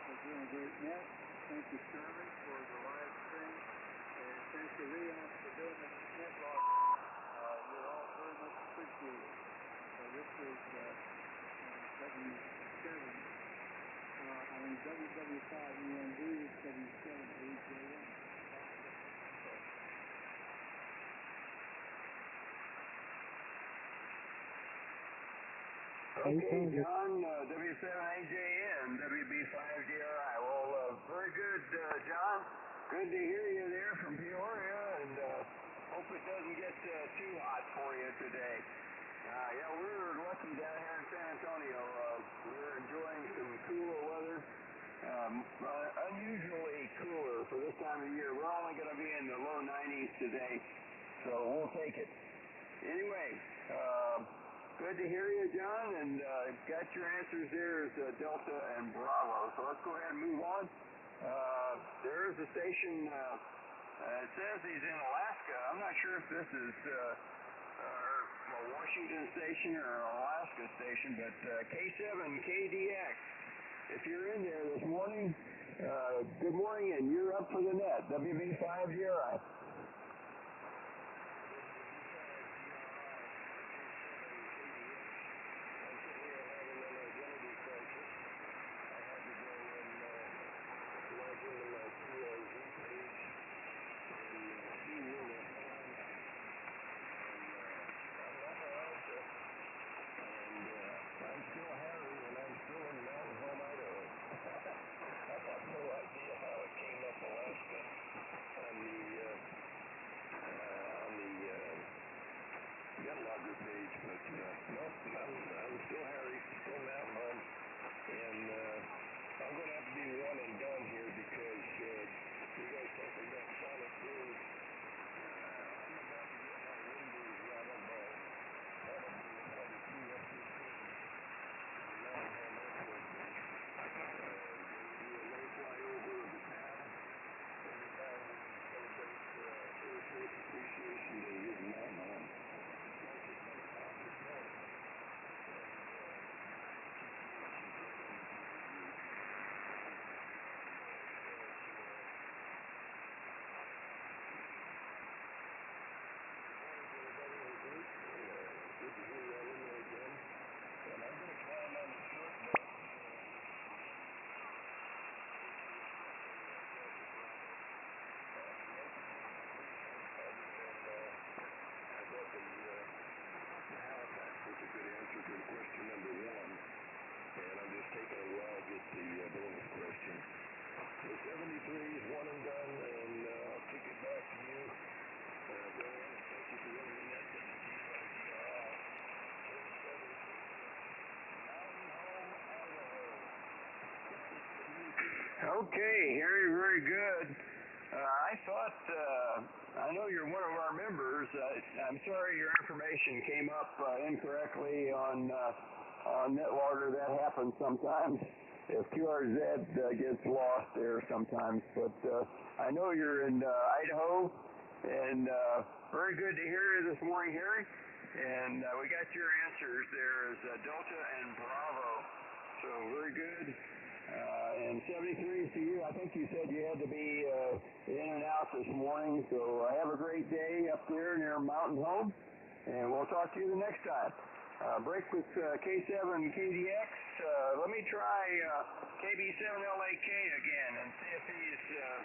for doing a great net. Thank you, Charlie, for the live stream. And thank you, Leon, for doing the net log. You're all very much appreciated. So this is 77 on WW5END, W7AJN. Okay, John, W7AJN, WB5DRI. Well, very good, John. Good to hear you there from Peoria, and hope it doesn't get too hot for you today. Yeah, we're lucky down here in San Antonio. We're enjoying some cooler weather, unusually cooler for this time of year. We're only going to be in the low 90s today, so we'll take it. Anyway, good to hear you, John, and got your answers there as Delta and Bravo. So let's go ahead and move on. There is a station, it says he's in Alaska. I'm not sure if this is a Washington station or an Alaska station, but K7KDX if you're in there this morning, good morning, and you're up for the net. WB5 DRI. Okay, Harry, very good. I thought, I know you're one of our members. I'm sorry your information came up incorrectly on NetLogger. That happens sometimes. If QRZ gets lost there sometimes. But I know you're in Idaho, and very good to hear you this morning, Harry. And we got your answers there as Delta and Bravo. So very good. And 73 to you. I think you said you had to be in and out this morning. So have a great day up there near Mountain Home. And we'll talk to you the next time. Break with K7KDX. Let me try KB7LAK again and see if he's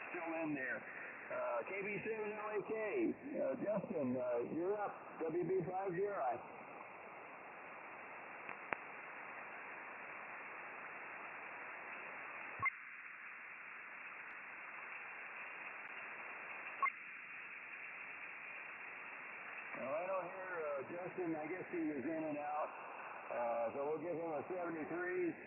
still in there. KB7LAK. Justin, you're up. WB5 DRI. Justin, I guess he was in and out, so we'll give him a 73s,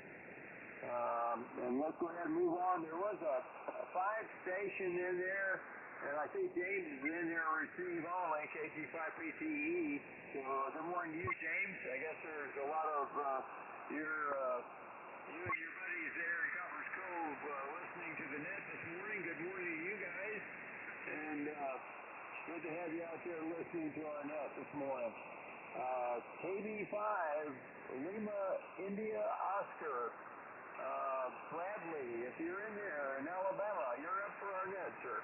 and let's go ahead and move on. There was a 5-station in there, and I think James is in there receive only, KG5PTE, so good morning to you, James. I guess there's a lot of you and your buddies there in Copper's Cove listening to the net this morning. Good morning to you guys, and good to have you out there listening to our net this morning. KB5, Lima, India, Oscar. Bradley, if you're in there in Alabama, you're up for our net, sir.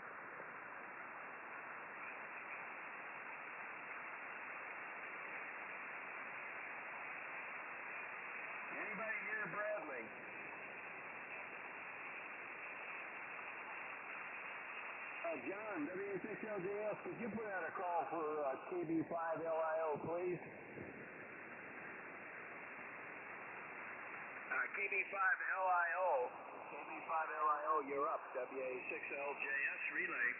Anybody near Bradley? John, W6LJS, could you put out a call for KB5LIO, please? KB5LIO. KB5LIO, you're up. WA6LJS relay.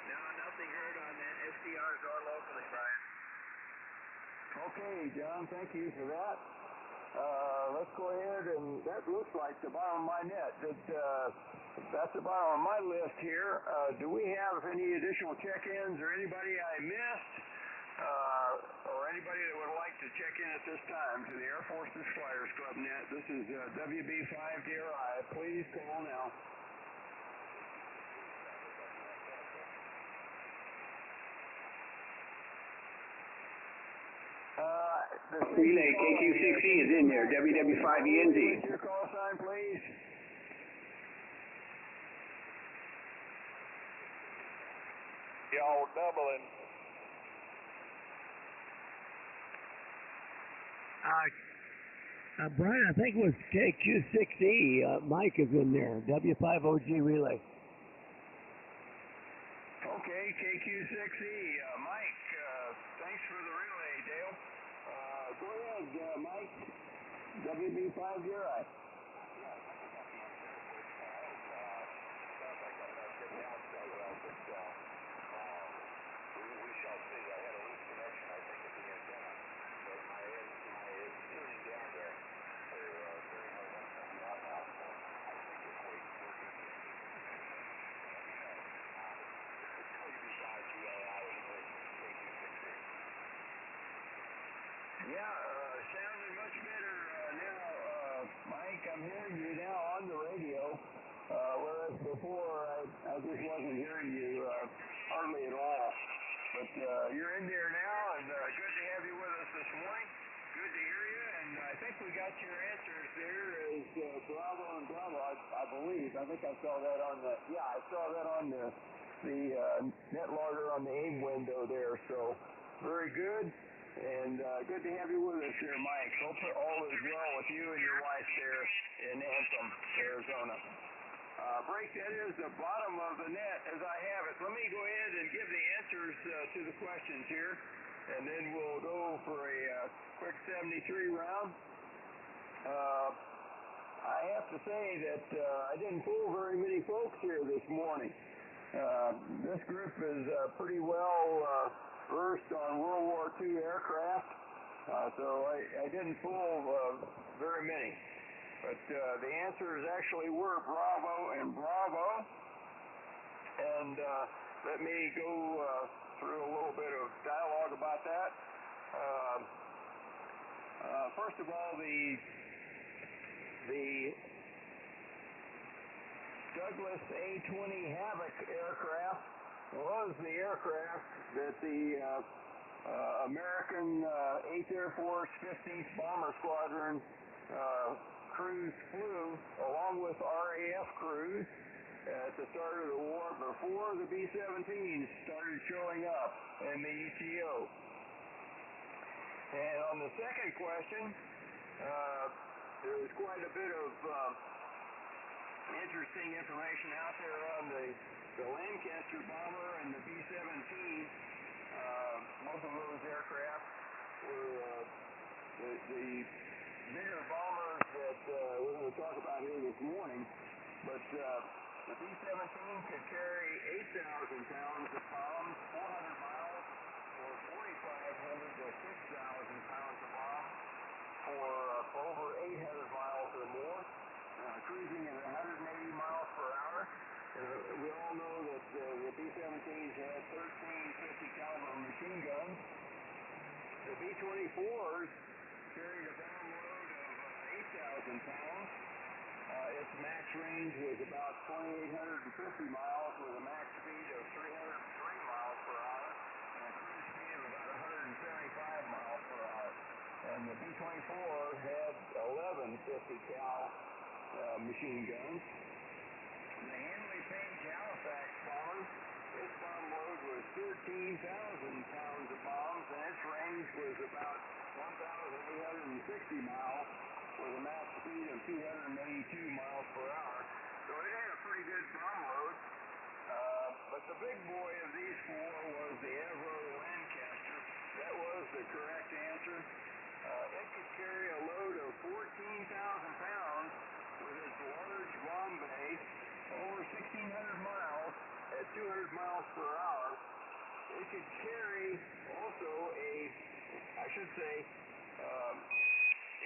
No, nothing heard on the SDRs or locally, Brian. Okay, John, thank you for that. Let's go ahead, and that looks like the bottom of my net. That's the bottom of my list here. Do we have any additional check-ins or anybody I missed, or anybody that would like to check in at this time to the Air Force's Flyers Club net? This is WB5 DRI. Please call now. Relay KQ6E is in there, WW5ENZ. What's your call sign, please? Y'all doubling. Brian, I think it was KQ6E. Mike is in there, W5OG relay. Okay, KQ6E. Mike, thanks for the relay, Dale. Go ahead, Mike. WB5DRI. Yeah, sounding much better now, Mike. I'm hearing you now on the radio, whereas before I just wasn't hearing you hardly at all. But you're in there now, and good to have you with us this morning. Good to hear you, and I think we got your answers there as Bravo and Bravo, I believe. I think I saw that on the, I saw that on the net logger on the AIM window there, so very good. And good to have you with us here, Mike. Hope all is well with you and your wife there in Anthem, Arizona. Break, that is the bottom of the net as I have it. Let me go ahead and give the answers to the questions here, and then we'll go for a quick 73 round. I have to say that I didn't fool very many folks here this morning. This group is pretty well versed on World War II aircraft, so I didn't fool very many. But the answers actually were Bravo and Bravo. And let me go through a little bit of dialogue about that. First of all, the Douglas A-20 Havoc aircraft was the aircraft that the American 8th Air Force 15th Bomber Squadron crews flew along with RAF crews at the start of the war before the B-17s started showing up in the ETO. And on the second question, there was quite a bit of interesting information out there on the Lancaster bomber and the B-17. Both of those aircraft were the bigger bombers that we're going to talk about here this morning. But the B-17 could carry 8,000 pounds of bombs, 400 miles, or 4,500 to 6,000 pounds of bombs for over 800 miles or more, cruising at 180 miles per hour. We all know that the B-17s had 13 50 caliber machine guns. The B-24s carried a bomb load of 8,000 pounds. Its max range was about 2,850 miles with a max speed of 303 miles per hour and a cruise speed of about 175 miles per hour. And the B-24 had 11 50 cal machine guns. The Handley Page Halifax bomber, its bomb load was 13,000 pounds of bombs, and its range was about 1,860 miles with a max speed of 282 miles per hour. So it had a pretty good bomb load. But the big boy of these four was the Avro Lancaster. That was the correct answer. It could carry a load of 14,000 pounds with its large bomb bay over 1,600 miles at 200 miles per hour. It could carry also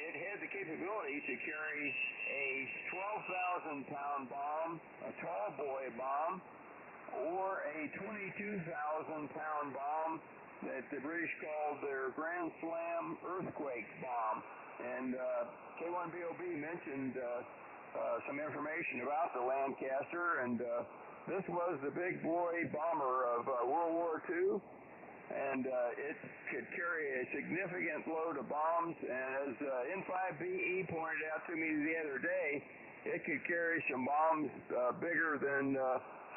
it had the capability to carry a 12,000 pound bomb, a tall boy bomb, or a 22,000 pound bomb that the British called their Grand Slam earthquake bomb. And K4YDB mentioned some information about the Lancaster, and this was the big boy bomber of World War II. and it could carry a significant load of bombs. And as N5BE pointed out to me the other day, it could carry some bombs bigger than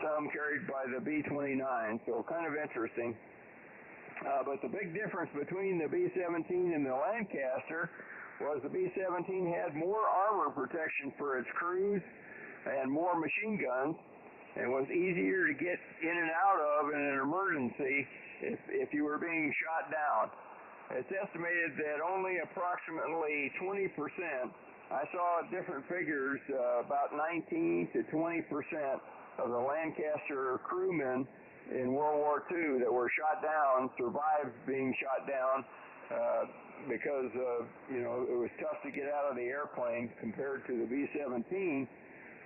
some carried by the B-29, so kind of interesting. But the big difference between the B-17 and the Lancaster was the B-17 had more armor protection for its crews and more machine guns, and was easier to get in and out of in an emergency if you were being shot down. It's estimated that only approximately 20%, I saw different figures, about 19 to 20% of the Lancaster crewmen in World War II that were shot down survived being shot down because it was tough to get out of the airplane compared to the B-17.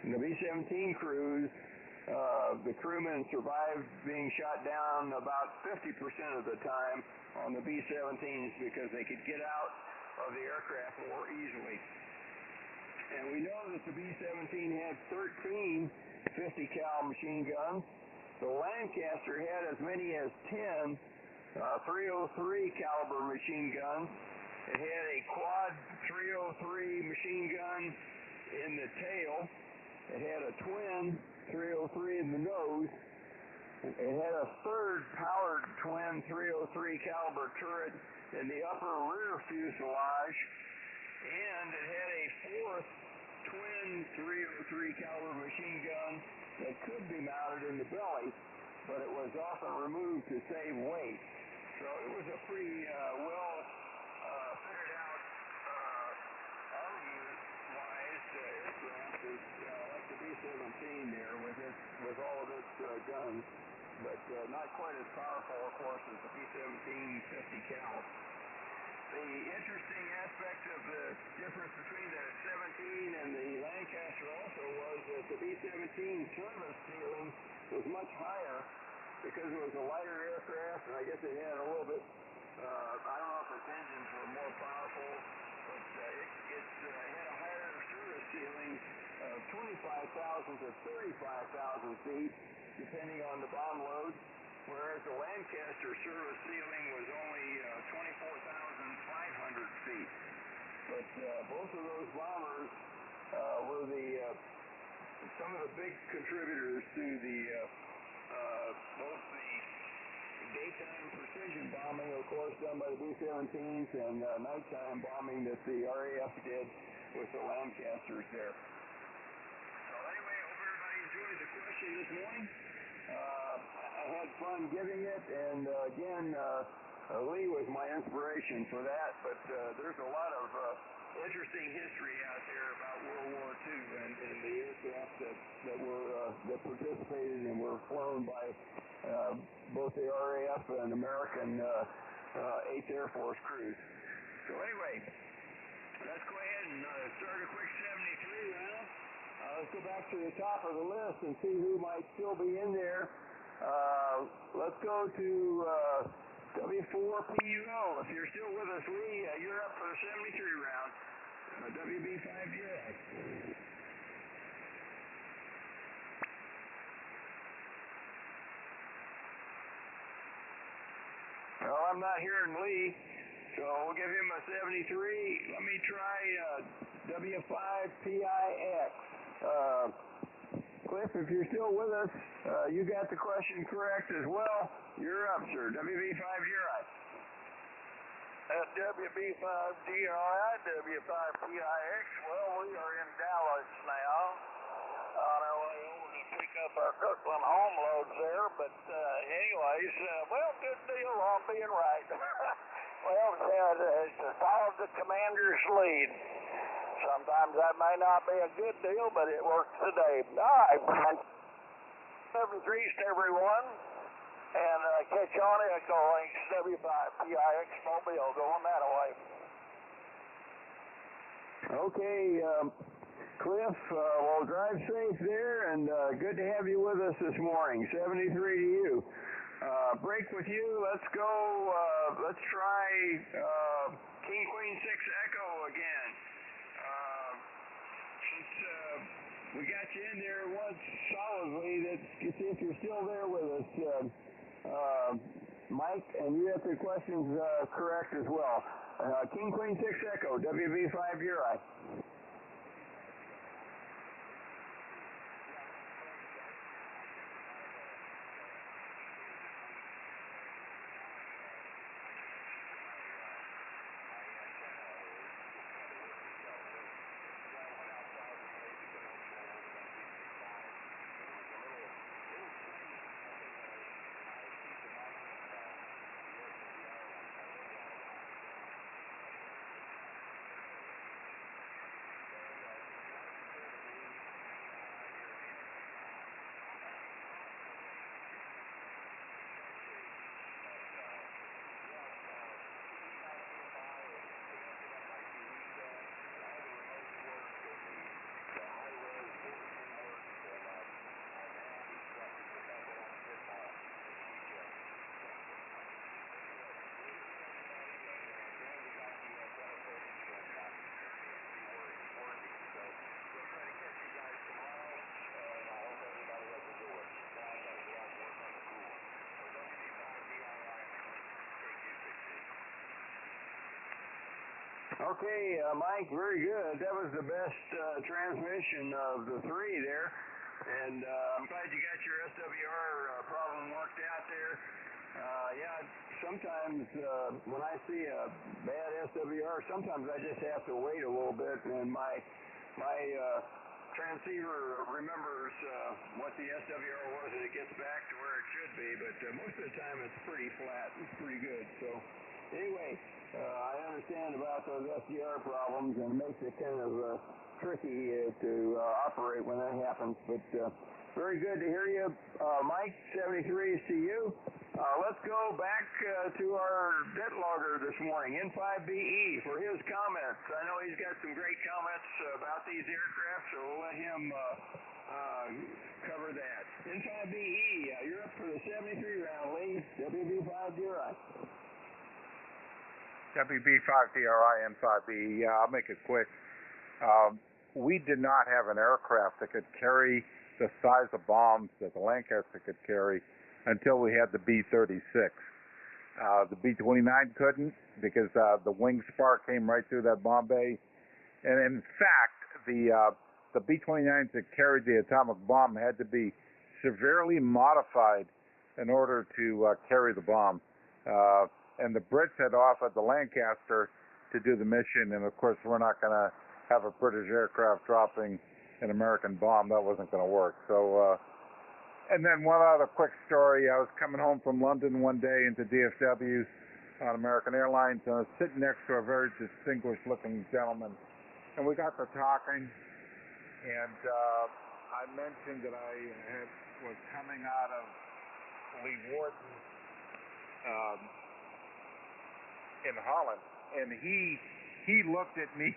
And the B-17 crews, the crewmen survived being shot down about 50% of the time on the B-17s because they could get out of the aircraft more easily. And we know that the B-17 had 13 50 cal machine guns. The Lancaster had as many as 10 303 caliber machine guns. It had a quad 303 machine gun in the tail. It had a twin 303 in the nose. It had a third powered twin 303 caliber turret in the upper rear fuselage, and it had a fourth twin 303 caliber machine gun that could be mounted in the belly, but it was often removed to save weight. So it was a pretty well figured out armament-wise aircraft, like the B-17 there with all of its guns, but not quite as powerful, of course, as the B-17 50 cal. The interesting aspect of the difference between the 17 and the Lancaster also was that the B-17 service ceiling was much higher because it was a lighter aircraft, and I guess it had a little bit, I don't know if its engines were more powerful, but it had a higher service ceiling of 25,000 to 35,000 feet, depending on the bomb load, whereas the Lancaster service ceiling was only 24,500 feet. But both of those bombers were some of the big contributors to both the daytime precision bombing, of course, done by the B-17s, and nighttime bombing that the RAF did with the Lancasters there. So anyway, I hope everybody enjoyed the question this morning. I had fun giving it, and again, Lee was my inspiration for that, but there's a lot of interesting history out there about World War II and the aircraft that participated and were flown by both the RAF and American 8th Air Force crews. So anyway, let's go ahead and start a quick 73 round. Let's go back to the top of the list and see who might still be in there. Let's go to W4PUO. If you're still with us, Lee, you're up for the 73 round. WB5DRI. Well, I'm not hearing Lee, so we'll give him a 73. Let me try W5PIX. Cliff, if you're still with us, you got the question correct as well. You're up, sir. WB5DRI. WB5DRI, W5PIX. Well, we are in Dallas now on our way over to pick up our Kirkland home loads there. But anyways, well, good deal on being right. Well, it's followed the commander's lead. Sometimes that may not be a good deal, but it works today. All right, 73s to everyone. And catch on Echo Links, W5PIX Mobile going that way. Okay, Cliff, well, drive safe there, and good to have you with us this morning. 73 to you. Break with you. Let's go. Let's try King Queen 6 Echo again. We got you in there once solidly. See if you're still there with us. Mike, and you got the questions correct as well. King Queen 6 Echo, WB5 Uri. Okay, Mike, very good. That was the best transmission of the three there. And I'm glad you got your SWR problem worked out there. Yeah, sometimes when I see a bad SWR, sometimes I just have to wait a little bit, and my transceiver remembers what the SWR was, and it gets back to where it should be. But most of the time, it's pretty flat. It's pretty good. So anyway, I understand about those SDR problems, and it makes it kind of tricky to operate when that happens. But very good to hear you, Mike. 73 is to you. Let's go back to our debt logger this morning, N5BE, for his comments. I know he's got some great comments about these aircraft, so we'll let him cover that. N5BE, you're up for the 73 round, Lee. WB5 Uri. WB5DRI N5B, yeah, I'll make it quick. We did not have an aircraft that could carry the size of bombs that the Lancaster could carry until we had the B-36. The B-29 couldn't because the wing spark came right through that bomb bay. And in fact, the B-29s that carried the atomic bomb had to be severely modified in order to carry the bomb. And the Brits had offered the Lancaster to do the mission, and of course we're not going to have a British aircraft dropping an American bomb. That wasn't going to work. So, and then one other quick story. I was coming home from London one day into DFW on American Airlines, and I was sitting next to a very distinguished-looking gentleman, and we got to talking, and I mentioned that I was coming out of Lee Warden in Holland, and he looked at me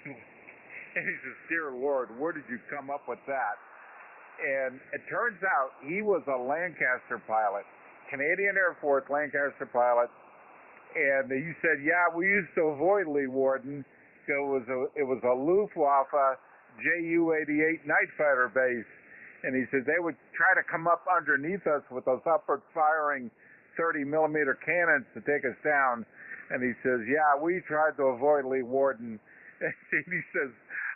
and he says, "Dear Lord, where did you come up with that?" And it turns out he was a Lancaster pilot, Canadian Air Force Lancaster pilot, and he said, "Yeah, we used to avoid Lee Warden. It was a Luftwaffe Ju-88 night fighter base," and he said they would try to come up underneath us with those upward firing 30-millimeter cannons to take us down. And he says, "Yeah, we tried to avoid Lee Warden." And he says,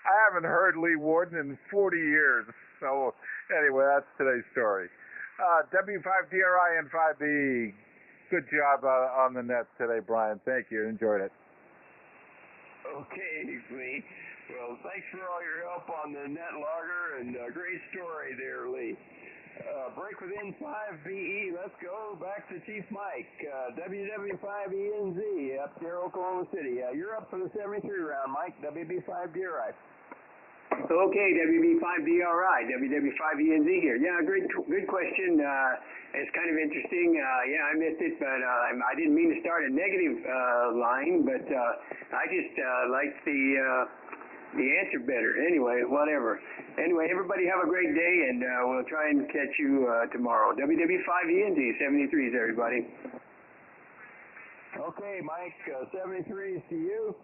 "I haven't heard Lee Warden in 40 years. So anyway, that's today's story. W5DRI and 5B. Good job on the net today, Brian. Thank you. Enjoyed it. Okay, Lee. Well, thanks for all your help on the net logger, and great story there, Lee. Break with N5BE. Let's go back to Chief Mike. WW5ENZ up there, Oklahoma City. You're up for the 73 round, Mike. WB5DRI. Okay, WB5DRI, WW5ENZ here. Yeah, good question. It's kind of interesting. Yeah, I missed it, but I didn't mean to start a negative line, but I just liked the answer better. Anyway, whatever. Anyway, everybody have a great day, and we'll try and catch you tomorrow. WW5ENZ, 73s, everybody. Okay, Mike, 73s to you.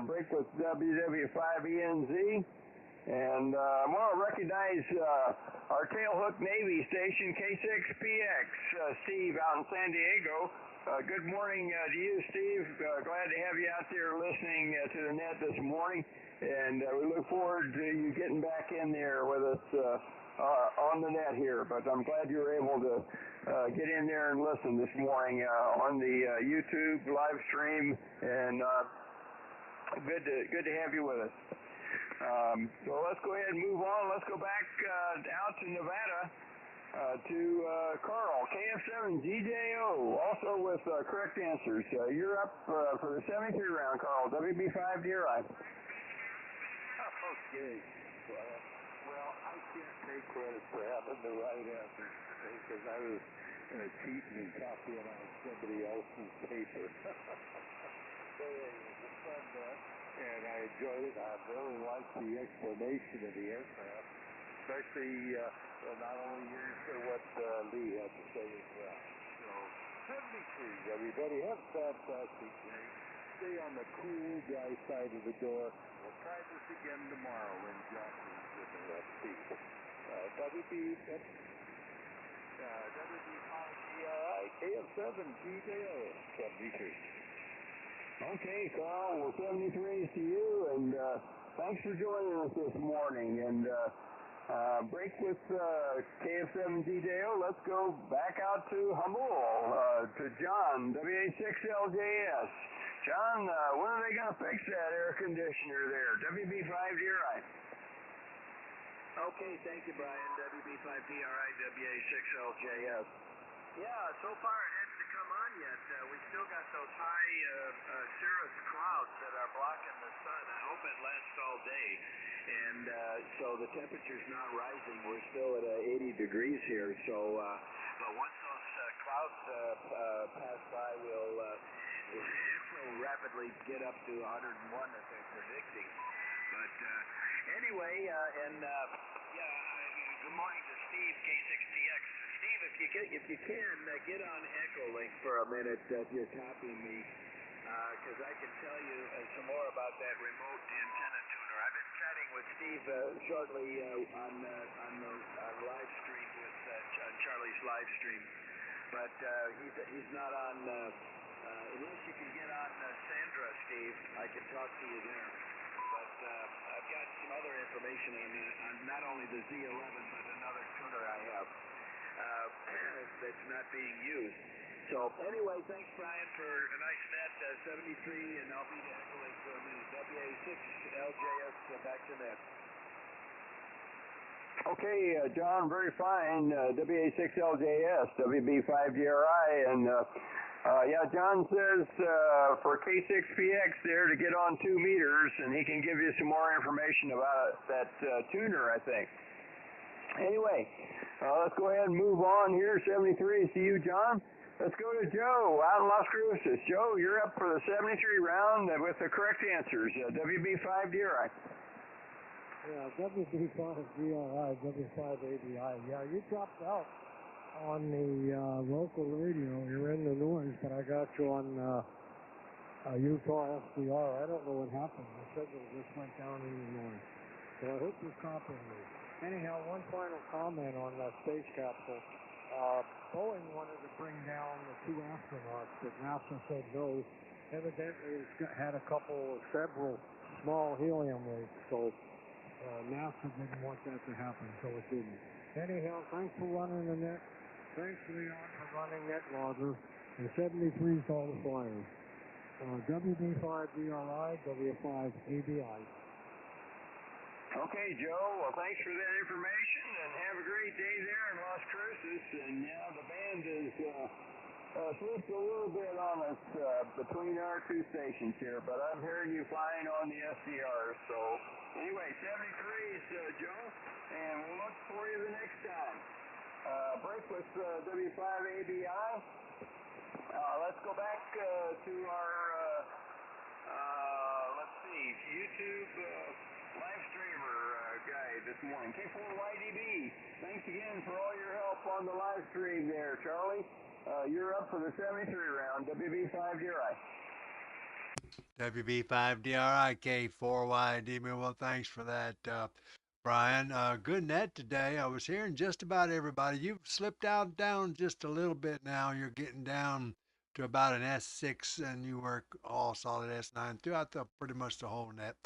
Break with WW5ENZ. And I want to recognize our tailhook Navy station, K6PX, Steve out in San Diego. Good morning to you, Steve. Glad to have you out there listening to the net this morning, and we look forward to you getting back in there with us on the net here. But I'm glad you were able to get in there and listen this morning on the YouTube live stream, and good to have you with us. So let's go ahead and move on. Let's go back out to Nevada. To Carl, KF7GJO, also with correct answers. You're up for the 73 round, Carl, WB5 DRI. Okay. Well, I can't take credit for having the right answer because I was cheating and copying on somebody else's paper. But it was a fun net, and I enjoyed it. I really liked the explanation of the aircraft, especially not only hearing what Lee had to say as well. So, 73, everybody. Have a fantastic day. Stay on the cool, dry side of the door. We'll try this again tomorrow when Johnson's in the left seat. WB5DRI, KF7GJO, 73. Okay, Carl, well, 73 is to you, and thanks for joining us this morning. And break with KF7GJO. Let's go back out to Humble, to John, WA6LJS. John, when are they going to fix that air conditioner there? WB5 DRI. Okay, thank you, Brian. WB5DRI, WA6LJS. Yeah, so far it hasn't come on yet. We still got those high cirrus clouds that are blocking the sun. I hope it lasts all day. And so the temperature's not rising. We're still at 80 degrees here. So, but once those clouds pass by, we'll rapidly get up to 101 that they're predicting. But anyway, good morning to Steve, K6TX. Steve, if you can get on Echo Link for a minute if you're copying me, because I can tell you some more about that remote antenna tuner. I've been chatting with Steve shortly on live stream with on Charlie's live stream, but he's not on. Unless you can get on Sandra, Steve, I can talk to you there. But I've got some other information on not only the Z11 but another tuner I have that's not being used. So anyway, thanks, Brian, for a nice net 73, and I'll be to Echo Lake for a minute. WA6LJS back to net. Okay, John, very fine. WA6LJS, WB5DRI, and yeah, John says for K6PX there to get on 2 meters, and he can give you some more information about that tuner, I think. Anyway, let's go ahead and move on here. 73 is to you, John. Let's go to Joe out in Las Cruces. Joe, you're up for the 73 round with the correct answers. WB5 DRI. Yeah, WB5DRI, W5ABI. Yeah, you dropped out on the local radio. You're in the noise, but I got you on Utah SDR. I don't know what happened. The signal just went down in the noise. So I hope you're copying me. Anyhow, one final comment on that space capsule. Boeing wanted to bring down the 2 astronauts, but NASA said no. Evidently, it's had several small helium leaks, so NASA didn't want that to happen, so it didn't. Anyhow, thanks for running the net. Thanks, Leon, for running net logger. And 73 is all the flyers. WB5DRI, W5ABI. Okay, Joe. Well, thanks for that information, and have a great day there in Las Cruces. And yeah, the band is slipped a little bit on us between our 2 stations here, but I'm hearing you fine on the SDR. So anyway, 73 is Joe, and we'll look for you the next time. Break with W5ABI. Let's go back to our let's see, YouTube live streamer guy this morning, K4YDB. Thanks again for all your help on the live stream there, Charlie. You're up for the 73 round, WB5DRI. WB5DRI, K4YDB. Well, thanks for that, Brian. Good net today. I was hearing just about everybody. You've slipped down just a little bit now. You're getting down to about an S6, and you work all solid S9 throughout pretty much the whole net.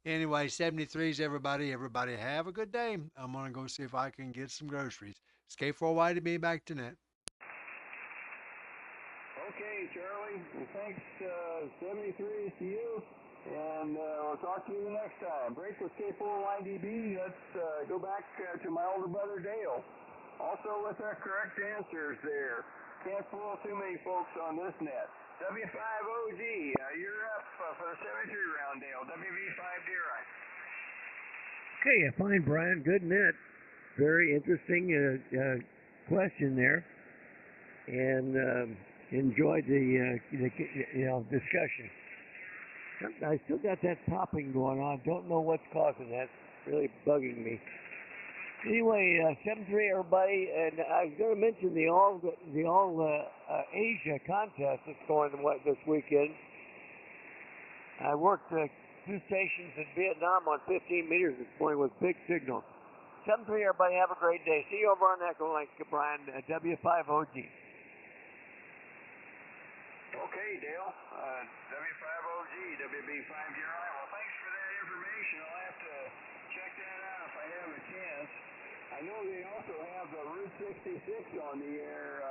Anyway, 73s, everybody. Everybody have a good day. I'm going to go see if I can get some groceries. It's K4YDB back to net. Okay, Charlie. Well, thanks, 73s to you. And we'll talk to you the next time. Break with K4YDB. Let's go back to my older brother Dale. Also with our correct answers there. Can't fool too many folks on this net. W5OG, you're up for the 73 round, Dale. WV5 deer eye. Okay, fine, Brian. Good net. Very interesting question there, and enjoyed the discussion. I still got that popping going on. Don't know what's causing that. It's really bugging me. Anyway, 7-3 everybody, and I was going to mention the all Asia contest that's going this weekend. I worked 2 stations in Vietnam on 15 meters this morning with big signals. 7-3 everybody, have a great day. See you over on Echo Link, Brian, W5OG. Okay, Dale. W5OG, WB5 deer eye. Well, thanks for that information. I'll have to check that out if I have a chance. I know they also have the Route 66 on the air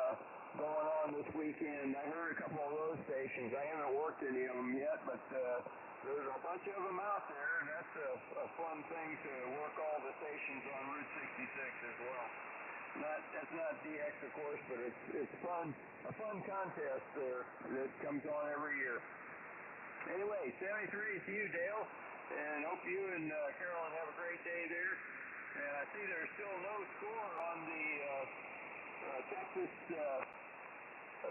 going on this weekend. I heard a couple of those stations. I haven't worked any of them yet, but there's a bunch of them out there, and that's a fun thing to work all the stations on Route 66 as well. That's not DX, of course, but it's fun. A fun contest there that comes on every year. Anyway, 73 to you, Dale, and hope you and Carolyn have a great day there. And I see there's still no score on the Texas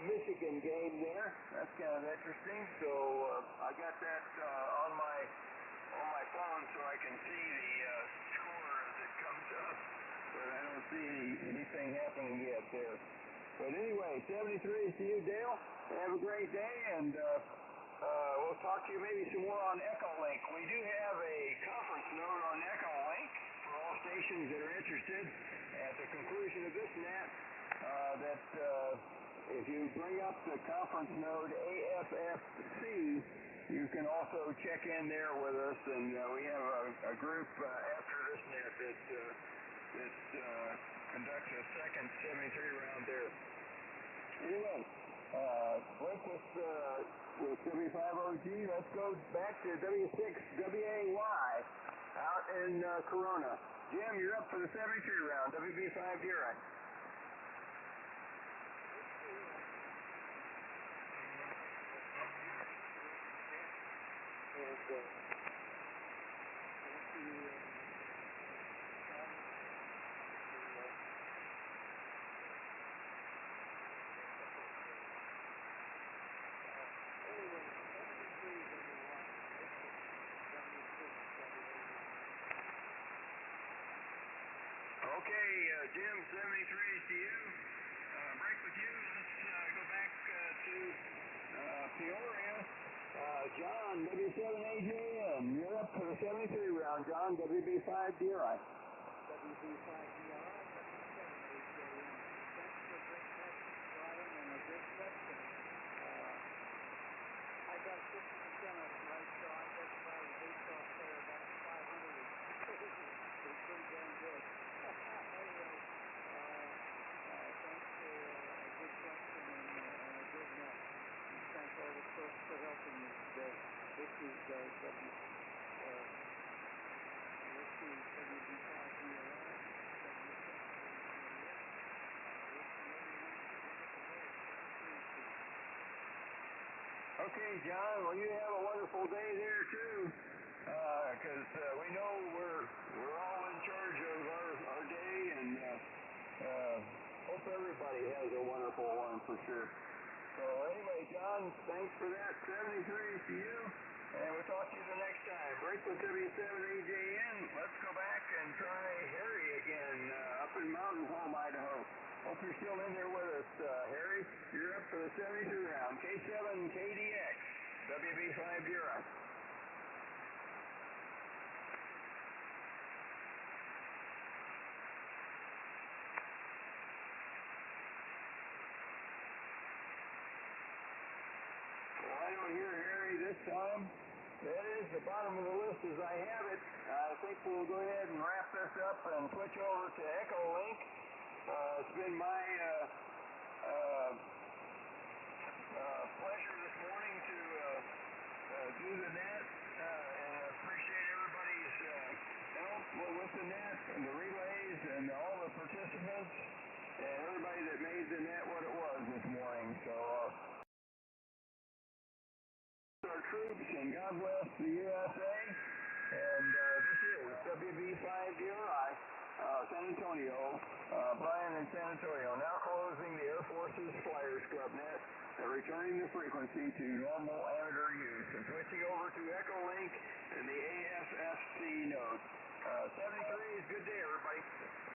Michigan game there. That's kind of interesting. So I got that on my phone so I can see the score as it comes up. But I don't see anything happening yet there. But anyway, 73 to you, Dale. Have a great day, and we'll talk to you maybe some more on Echolink. We do have a conference note on Echolink for all stations that are interested. At the conclusion of this net, that if you bring up the conference node AFFC, you can also check in there with us, and we have a group after this net that conducts a second 73 round there. Anyway, break with W5OG. Let's go back to W6WAY out in Corona. Jim, you're up for the 73 round, WB5 deer eye. Okay, Jim, 73 to you. Break with you. Let's go back to Peoria. John, W7AJM. You're up for the 73 round. John, WB5 deer eye. WB5 deer eye, W7AJM. Thanks for a great message, Brian, and a good question. I got 50% of it right, so I guess if I was a baseball player, about 500 is pretty damn good. Anyway, thanks for a good question and a good net. And thank all the folks for helping me today. This is WB5 DRI. Okay, John, well, you have a wonderful day there, too, because we know we're all in charge of our day, and hope everybody has a wonderful one for sure. So anyway, John, thanks for that. 73 to you, and we'll talk to you the next time. Break with W7AJN. Let's go back and try Harry again up in Mountain Home, Idaho. Hope you're still in there with us, Harry. You're up for the 72 round. K7KDX, WB5 deer eye. time. That is the bottom of the list as I have it. I think we'll go ahead and wrap this up and switch over to Echolink. It's been my pleasure this morning to do the net, and I appreciate everybody's help with the net and the relays and all the participants and everybody that made the net what it was this morning. So our troops, and God bless the USA. And this is WB5DRI, San Antonio, Brian in San Antonio, now closing the Air Force's Flyers Club net and returning the frequency to normal amateur use and switching over to Echolink and the AFSC node. 73 is good day, everybody.